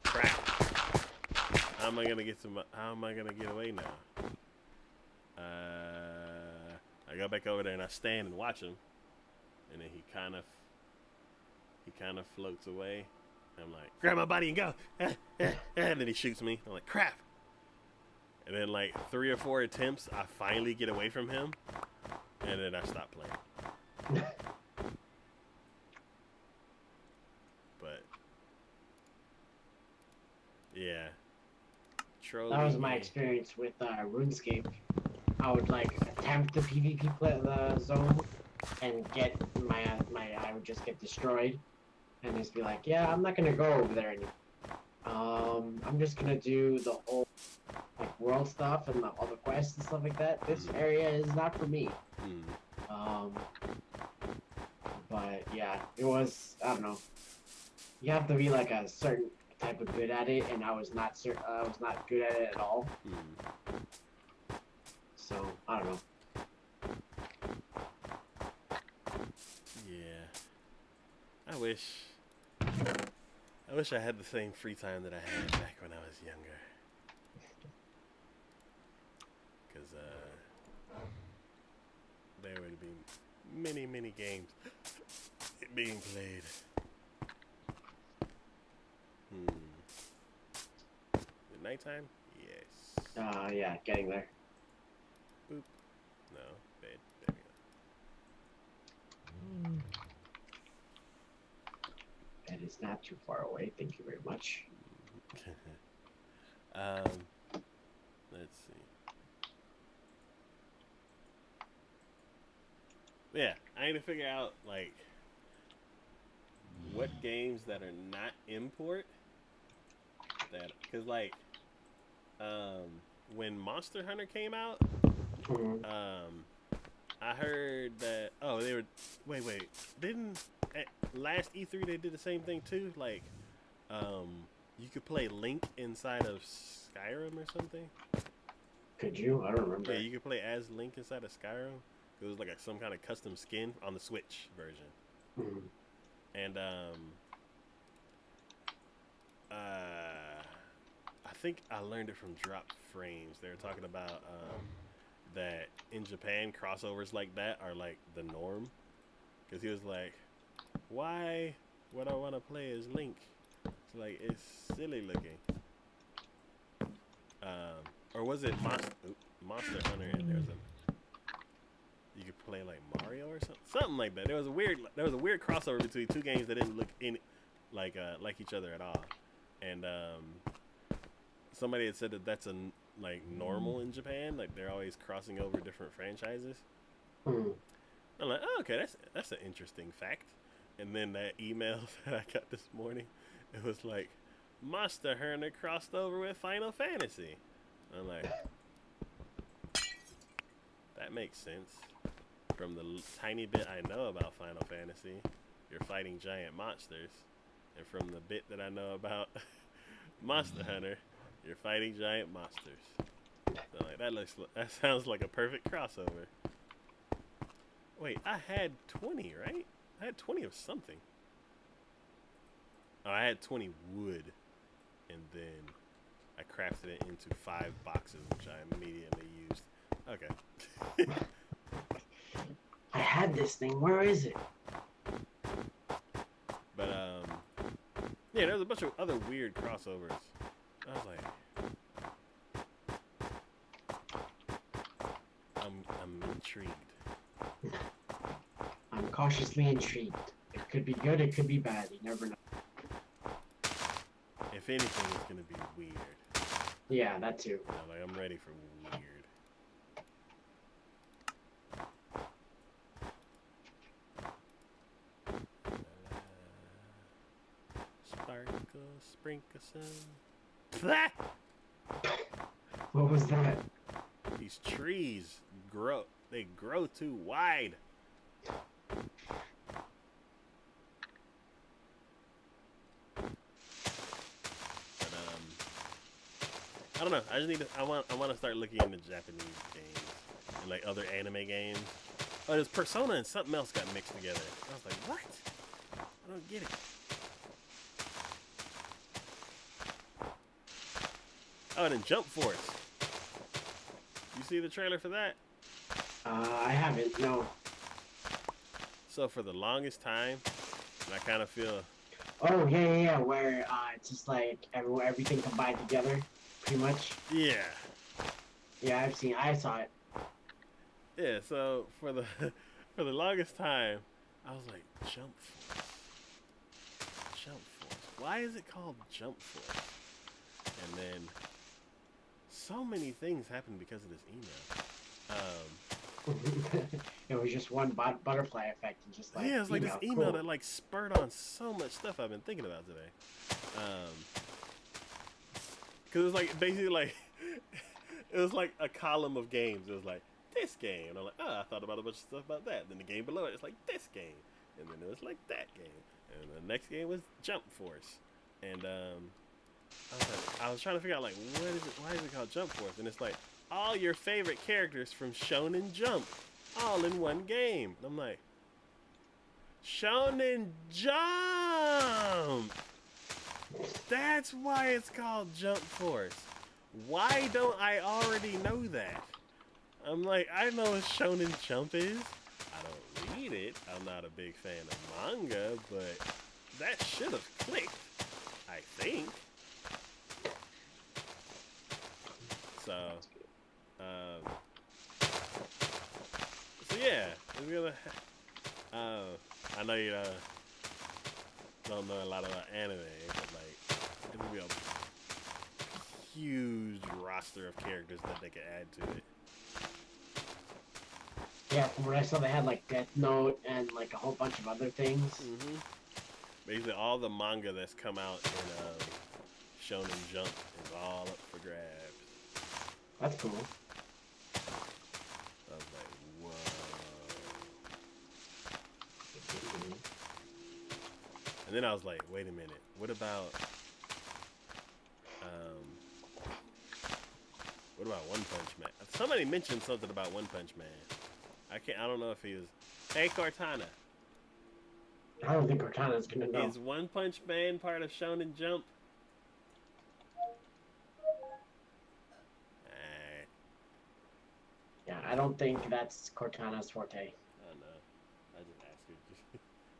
Crap. How am I gonna get away now? I go back over there and I stand and watch him, and then he kind of floats away. I'm like, grab my body and go, and then he shoots me. I'm like, crap. And then like 3 or 4 attempts, I finally get away from him, and then I stop playing. But yeah. That was my experience with RuneScape. I would like attempt the PvP the zone and get I would just get destroyed, and just be like, yeah, I'm not gonna go over there anymore. I'm just gonna do the whole like world stuff and all the quests and stuff like that. This area is not for me. But yeah, it was, I don't know. You have to be like a certain type of good at it, and I was not good at it at all. So I don't know. Yeah, I wish I had the same free time that I had back when I was younger. Because there would be many games being played. At nighttime? Yes. Yeah, getting there. Boop. No, bed. There we go. That is not too far away. Thank you very much. Let's see. Yeah, I need to figure out like what games that are not import because like when Monster Hunter came out, I heard that they were wait didn't at last E3 they did the same thing too, like you could play Link inside of Skyrim or something. Could you? I don't remember. Yeah, you could play as Link inside of Skyrim. It was like some kind of custom skin on the Switch version. And I think I learned it from Drop Frames. They were talking about in Japan, crossovers like that are like the norm. Because he was like, why would I want to play as Link? It's like, it's silly looking. Or was it Monster Hunter? And there's you could play like Mario or something like that. There was a weird crossover between two games that didn't look like each other at all. And somebody had said that that's like normal in Japan. Like they're always crossing over different franchises. I'm like, oh, okay, that's an interesting fact. And then that email that I got this morning, it was like, Monster Hunter crossed over with Final Fantasy. I'm like, that makes sense. From the tiny bit I know about Final Fantasy, you're fighting giant monsters. And from the bit that I know about Monster Hunter, you're fighting giant monsters. So like, that sounds like a perfect crossover. Wait, I had 20, right? I had 20 of something. Oh, I had 20 wood. And then I crafted it into 5 boxes, which I immediately used. Okay. I had this thing. Where is it? But, yeah, there's a bunch of other weird crossovers. I was like, I'm intrigued. I'm cautiously intrigued. It could be good, it could be bad. You never know. If anything, it's gonna be weird. Yeah, that too. You know, like, I'm ready for weird. Sparkle, sprinkle some. What was that? These trees grow too wide. I don't know. I just need to. I want to start looking into Japanese games and like other anime games. Oh, there's Persona and something else got mixed together. I was like, what? I don't get it. Oh, and then Jump Force. You see the trailer for that? I haven't. No. So for the longest time, and I kind of feel. Oh yeah. Where it's just like everything combined together, pretty much. Yeah. Yeah, I saw it. Yeah. So for the longest time, I was like, Jump Force. Jump Force. Why is it called Jump Force? And then so many things happened because of this email. It was just one butterfly effect and just like Yeah, it's like this email cool. that like spurred on so much stuff I've been thinking about today. Because it was like basically like it was like a column of games. It was like this game, and I'm like, oh, I thought about a bunch of stuff about that. Then the game below it, it's like this game, and then it was like that game, and the next game was Jump Force, and I was trying to figure out like why is it called Jump Force, and it's like all your favorite characters from Shonen Jump, all in one game. And I'm like, Shonen Jump! That's why it's called Jump Force. Why don't I already know that? I'm like, I know what Shonen Jump is. I don't read it. I'm not a big fan of manga, but that should have clicked, I think. So yeah, it's gonna. I know you don't know a lot about anime, but like, it's gonna be a huge roster of characters that they could add to it. Yeah, from what I saw, they had like Death Note and like a whole bunch of other things. Mm-hmm. Basically, all the manga that's come out in Shonen Jump is all up for grabs. That's cool. I was like, whoa. And then I was like, wait a minute. What about One Punch Man? Somebody mentioned something about One Punch Man. I don't know if he was. Hey, Cortana. I don't think Cortana's gonna know. Is One Punch Man part of Shonen Jump? Yeah, I don't think that's Cortana's forte. I don't know. I just ask her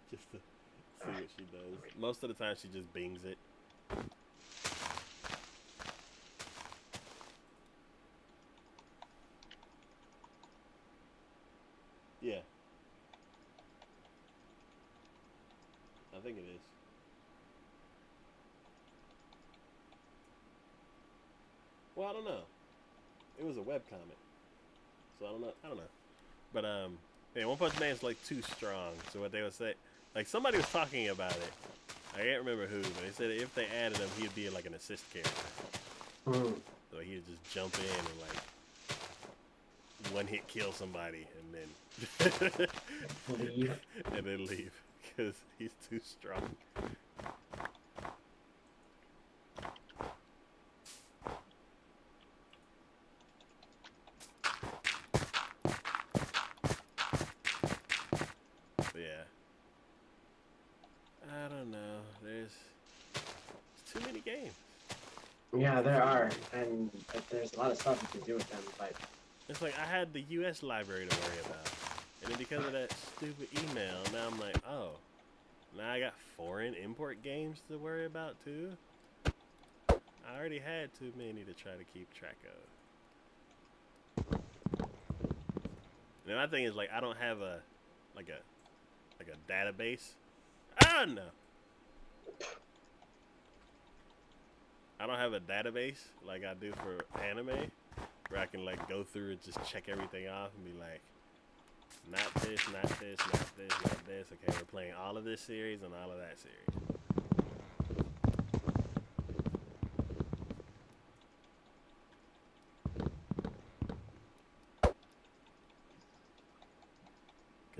just to see what she does. Most of the time, she just bings it. Yeah. I think it is. Well, I don't know. It was a webcomic, so I don't know. But yeah, One Punch Man's like too strong. So what they would say, like somebody was talking about it. I can't remember who, but they said if they added him, he'd be like an assist character. So he'd just jump in and like one hit kill somebody and then Leave. and then leave because he's too strong. But yeah, I don't know. There's too many games. Yeah, there are, and there's a lot of stuff you can do with them, but It's like I had the U.S. library to worry about, and then because of that stupid email, now I'm like, oh, now I got foreign import games to worry about too. I already had too many to try to keep track of. And my thing is like I don't have a database. Ah no. I don't have a database like I do for anime, where I can like go through and just check everything off and be like, not this, not this, not this, not this. Okay, we're playing all of this series and all of that series.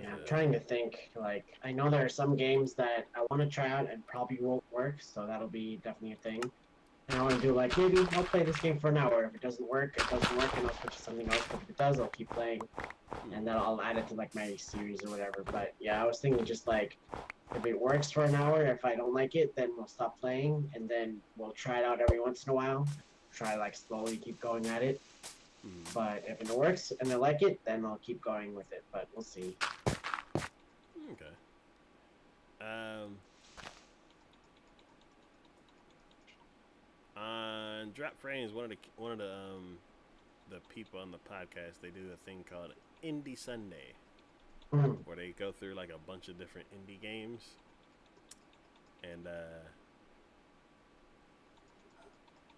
yeah, I'm trying to think. Like, I know there are some games that I want to try out and probably won't work, so that'll be definitely a thing. And I want to do like maybe I'll play this game for an hour. If it doesn't work, it doesn't work, and I'll switch to something else. But if it does, I'll keep playing, and then I'll add it to like my series or whatever. But yeah, I was thinking just like if it works for an hour, if I don't like it, then we'll stop playing, and then we'll try it out every once in a while. Try like slowly keep going at it. But if it works and I like it, then I'll keep going with it. But we'll see. Okay. On Drop Frames, one of the people on the podcast, they do a thing called Indie Sunday, where they go through like a bunch of different indie games, and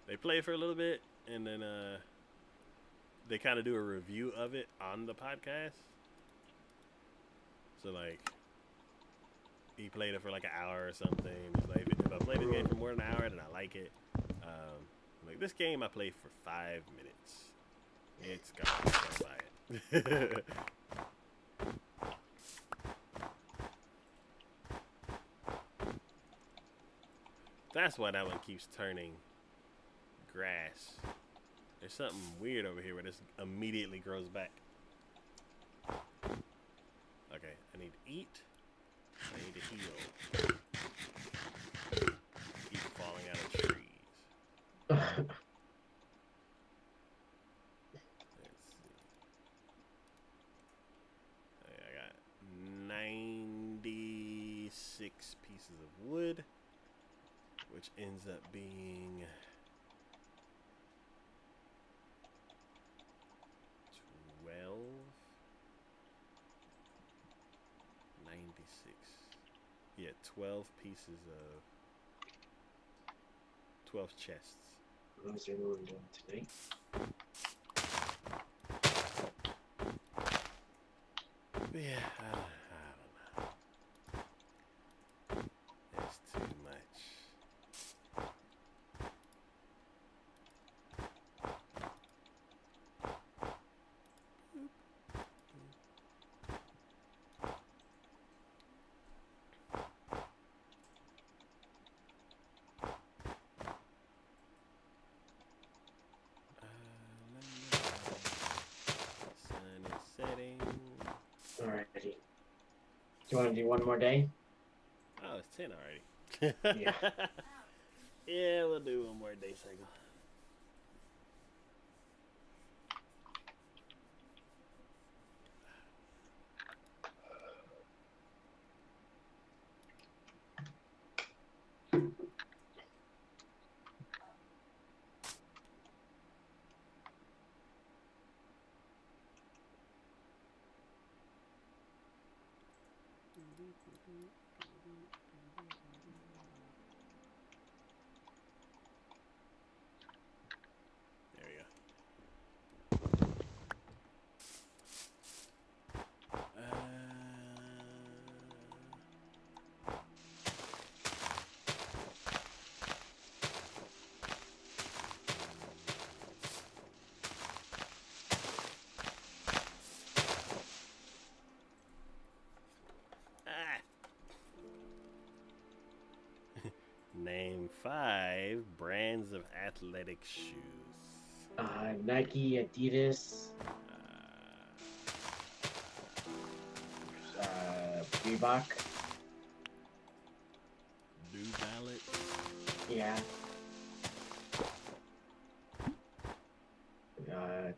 they play for a little bit, and then they kind of do a review of it on the podcast. So like, he played it for like an hour or something. He's like, if I play this game for more than an hour, then I like it. Like this game, I played for 5 minutes. It's gone. Don't buy it. That's why that one keeps turning grass. There's something weird over here where this immediately grows back. Okay, I need to eat. I need to heal. Keep falling out of trees. Let's see. Okay, I got 96 pieces of wood, which ends up being 12. 96. Yeah, 12 pieces of 12 chests. How's everyone doing tonight? Yeah, I don't know. It's too much. Sun is setting. Alrighty. Do you want to do one more day? Oh, it's 10 already. Yeah. Yeah, we'll do one more day cycle. There we go. Ah. Name 5 brands of athletic shoes. Nike, Adidas, Reebok. New Balance. Yeah.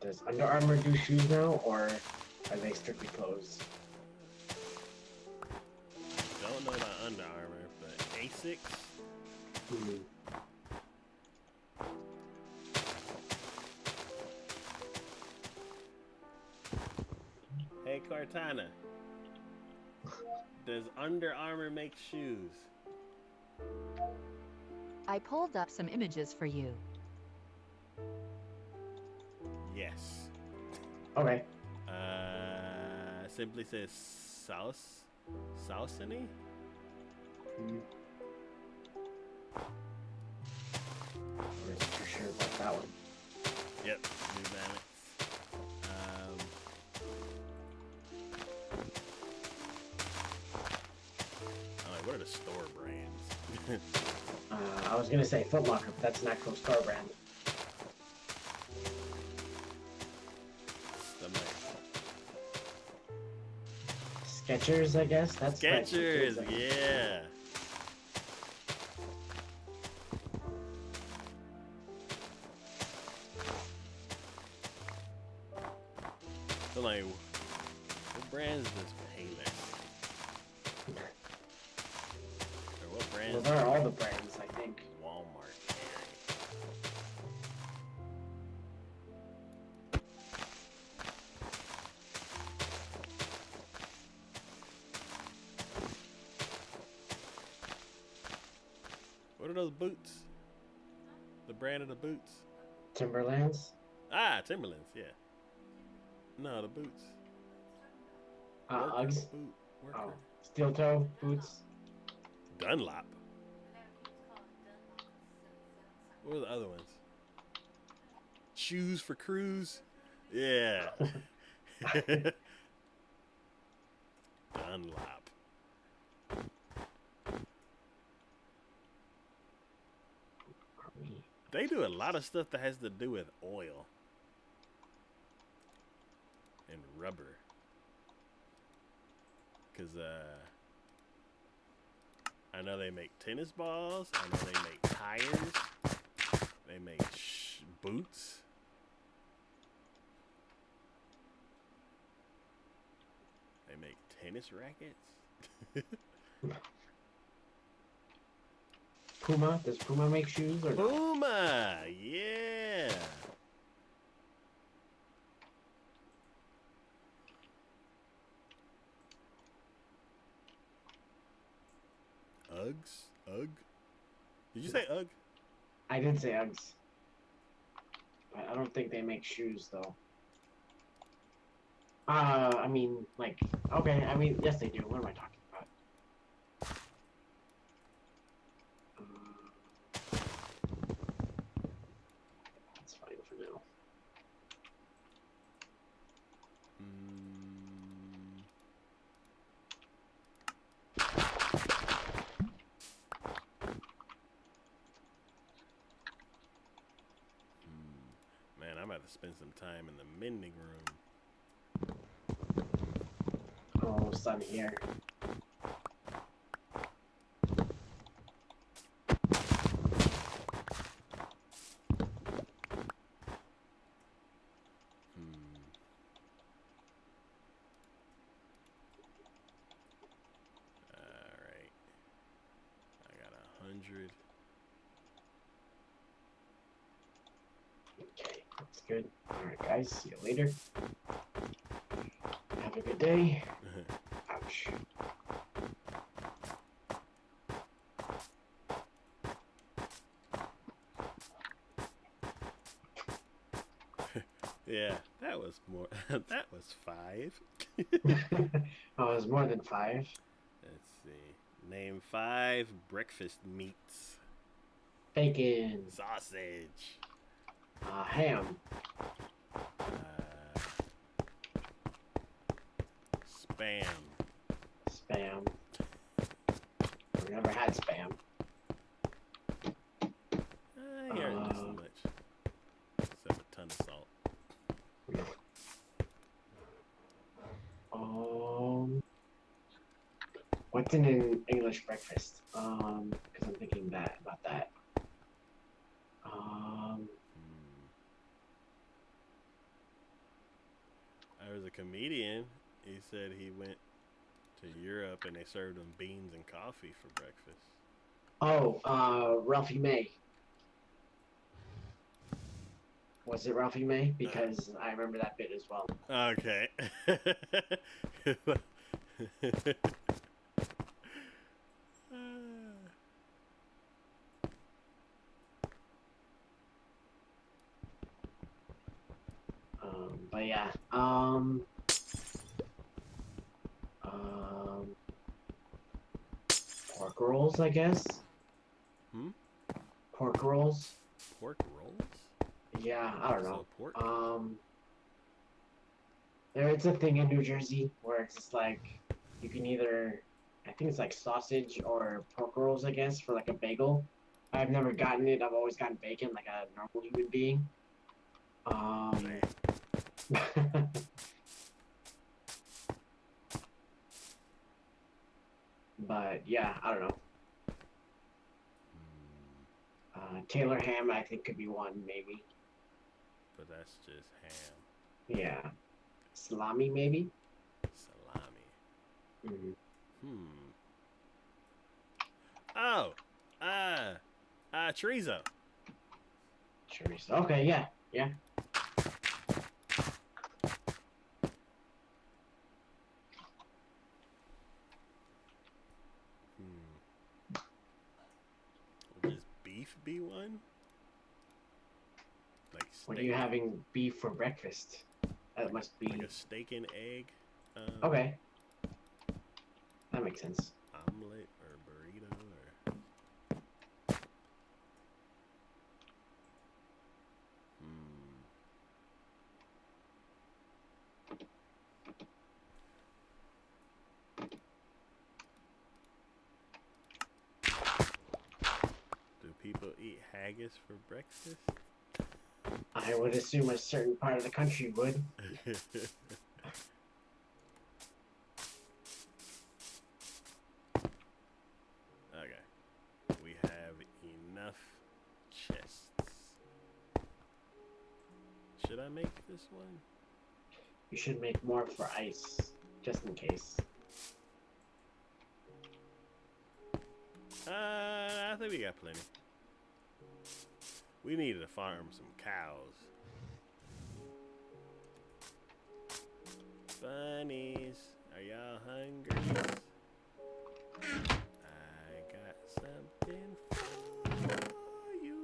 Does Under Armour do shoes now, or are they strictly clothes? Don't know about Under Armour, but Asics. Hmm. Hey Cortana, does Under Armour make shoes? I pulled up some images for you. Yes. Okay. Simply says Sausany? Hmm. I'm not too sure about that one. Yep, New Balance. I'm like, what are the store brands? I was gonna say Foot Locker, but that's an actual store brand. I'm like, Skechers, I guess. That's Skechers, like, yeah. So like, what brands does Payless? Or what brands Those are all the brands, I think. Walmart carry? What are those boots? The brand of the boots? Timberlands. Ah, Timberlands, yeah. No, the boots. Uggs. Boot. Worker. Oh, steel toe boots. Dunlop. And then he was called Dunlop. What are the other ones? Shoes for crews. Yeah. Dunlop. They do a lot of stuff that has to do with oil and rubber. Cause I know they make tennis balls. I know they make tires. They make boots. They make tennis rackets. Puma. Does Puma make shoes or no? Puma, yeah. Uggs? Ugg? Did you say Ugg? I did say Uggs. But I don't think they make shoes though. I mean, like, okay, I mean, yes they do. What am I talking about? That's fine for now. Man, I'm about to spend some time in the mending room. Oh, sun here. Alright. I got 100. Okay, that's good. Alright, guys, see you later. Have a good day. Ouch. Yeah, that was more. That was 5. Oh, it was more than 5. Let's see. Name 5 breakfast meats. Bacon, Sausage. ham, Spam. spam. I've never had spam. I hear it just so much. Except a ton of salt. What's in an English breakfast? Because I'm thinking about that. There was a comedian. He said he went to Europe and they served him beans and coffee for breakfast. Ralphie May. Was it Ralphie May? Because I remember that bit as well. Okay. But yeah. Pork rolls, I guess. Pork rolls. Pork rolls? Yeah, I don't know. So pork? It's a thing in New Jersey where it's just like you can either, I think it's like sausage or pork rolls, I guess, for like a bagel. I've never gotten it. I've always gotten bacon like a normal human being. But yeah, I don't know. Taylor ham, I think, could be one, maybe. But that's just ham. Yeah. Salami, maybe? Salami. Mm-hmm. Oh! Chorizo. Chorizo. Okay, yeah. Yeah. Would just beef be one? Like steak? What are you having beef for breakfast? That must be... Like a steak and egg? Okay. That makes sense. Omelet or burrito or... Do people eat haggis for breakfast? I would assume a certain part of the country would. Okay. We have enough chests. Should I make this one? You should make more for ice, just in case. I think we got plenty. We need to farm some cows. Bunnies, are y'all hungry? I got something for you.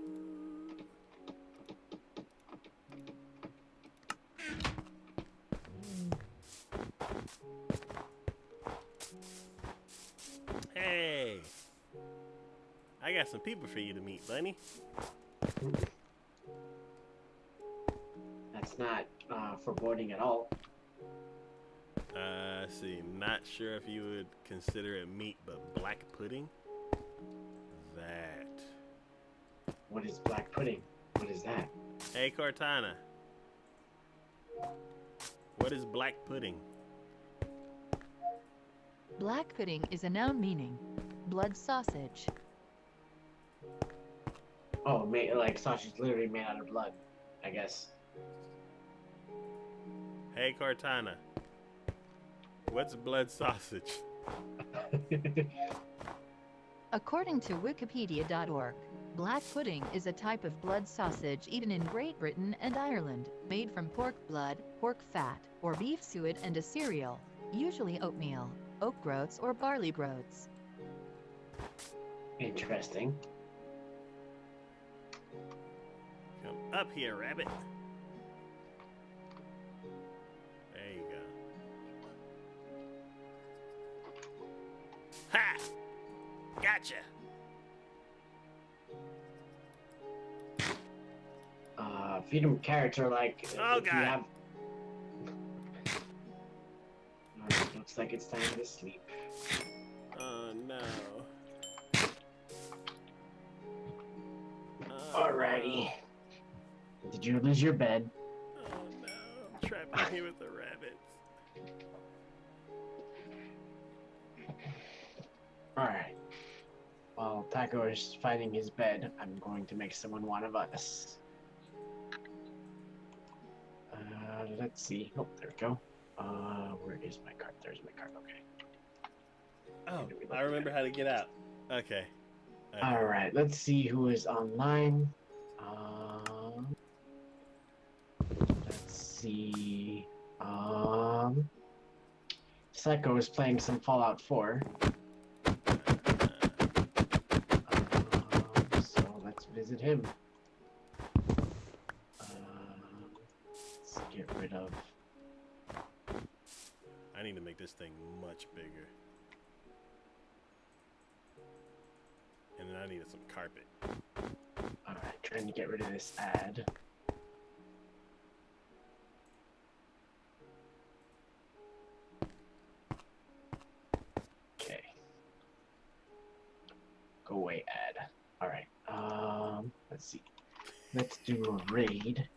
Hey, I got some people for you to meet, Bunny. That's not foreboding at all. See, not sure if you would consider it meat, but black pudding? That. What is black pudding? What is that? Hey, Cortana. What is black pudding? Black pudding is a noun meaning blood sausage. Oh, like sausage literally made out of blood, I guess. Hey, Cortana. What's blood sausage? According to Wikipedia.org, black pudding is a type of blood sausage eaten in Great Britain and Ireland, made from pork blood, pork fat, or beef suet and a cereal, usually oatmeal, oat groats, or barley groats. Interesting. Come up here, rabbit. Ha! Gotcha. Feed him carrots or like Oh, if you God. have. Alright, looks like it's time to sleep. Oh no. Alrighty. Did you lose your bed? Oh no. I'm trapped in here with the rabbits. Alright. While Taco is finding his bed, I'm going to make someone one of us. Let's see. Oh, there we go. Where is my card? There's my card. Okay. Oh, I remember how to get out. Okay. Alright, let's see who is online. Let's see. Psycho is playing some Fallout 4. So let's visit him. Let's get rid of. I need to make this thing much bigger. And then I needed some carpet. Alright, trying to get rid of this ad. Okay. Go away, ad. Alright, let's see. Let's do a raid.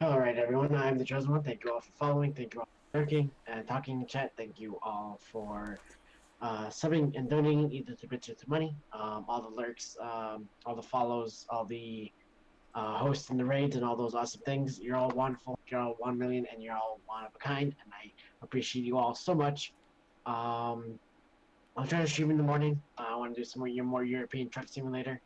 Alright, everyone. I'm the Chosen One. Thank you all for following. Thank you all for lurking and talking in chat. Thank you all for subbing and donating either to bits or to money. All the lurks, all the follows, all the hosts in the raids, and all those awesome things. You're all wonderful. You're all 1 million, and you're all one of a kind. And I appreciate you all so much. I'll try to stream in the morning. I want to do some more European Truck Simulator.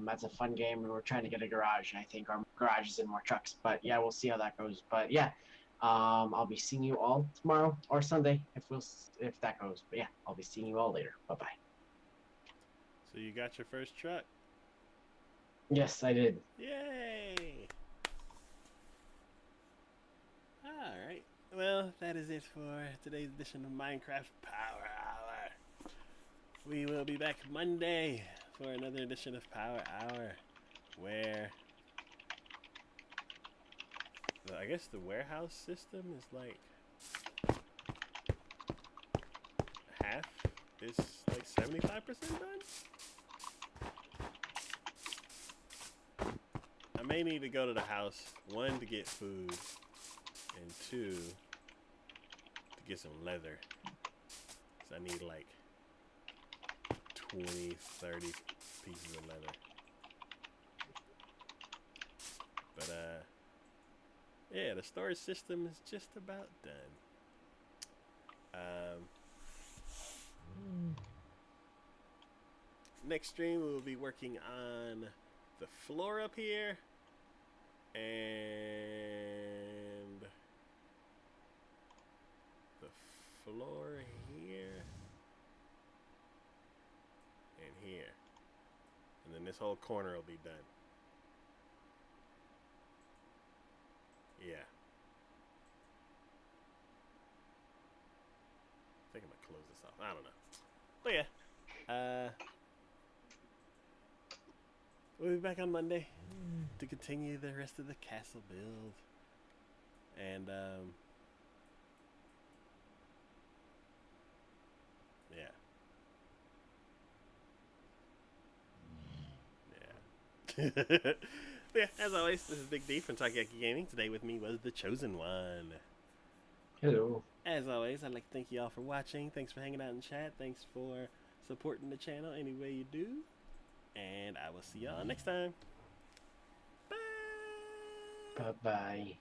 That's a fun game, and we're trying to get a garage. I think our garage is in more trucks, but yeah, we'll see how that goes. But yeah, I'll be seeing you all tomorrow or Sunday if that goes. But yeah, I'll be seeing you all later. Bye bye. So you got your first truck. Yes, I did. Yay! Alright. Well, that is it for today's edition of Minecraft Power Hour. We will be back Monday for another edition of Power Hour, where I guess the warehouse system is like half is like 75% done. I may need to go to the house, 1 to get food, and 2 to get some leather. So I need like 20, 30 pieces of leather. But yeah, the storage system is just about done. Next stream we will be working on the floor up here and the floor here and here, and then this whole corner will be done. Yeah, I think I'm gonna close this off. I don't know, but yeah, we'll be back on Monday to continue the rest of the castle build. And yeah. Yeah, as always, this is Big D from TacoYaki Gaming. Today with me was the Chosen One. Hello. As always, I'd like to thank you all for watching. Thanks for hanging out in chat. Thanks for supporting the channel any way you do. And I will see y'all next time. Bye. Bye bye.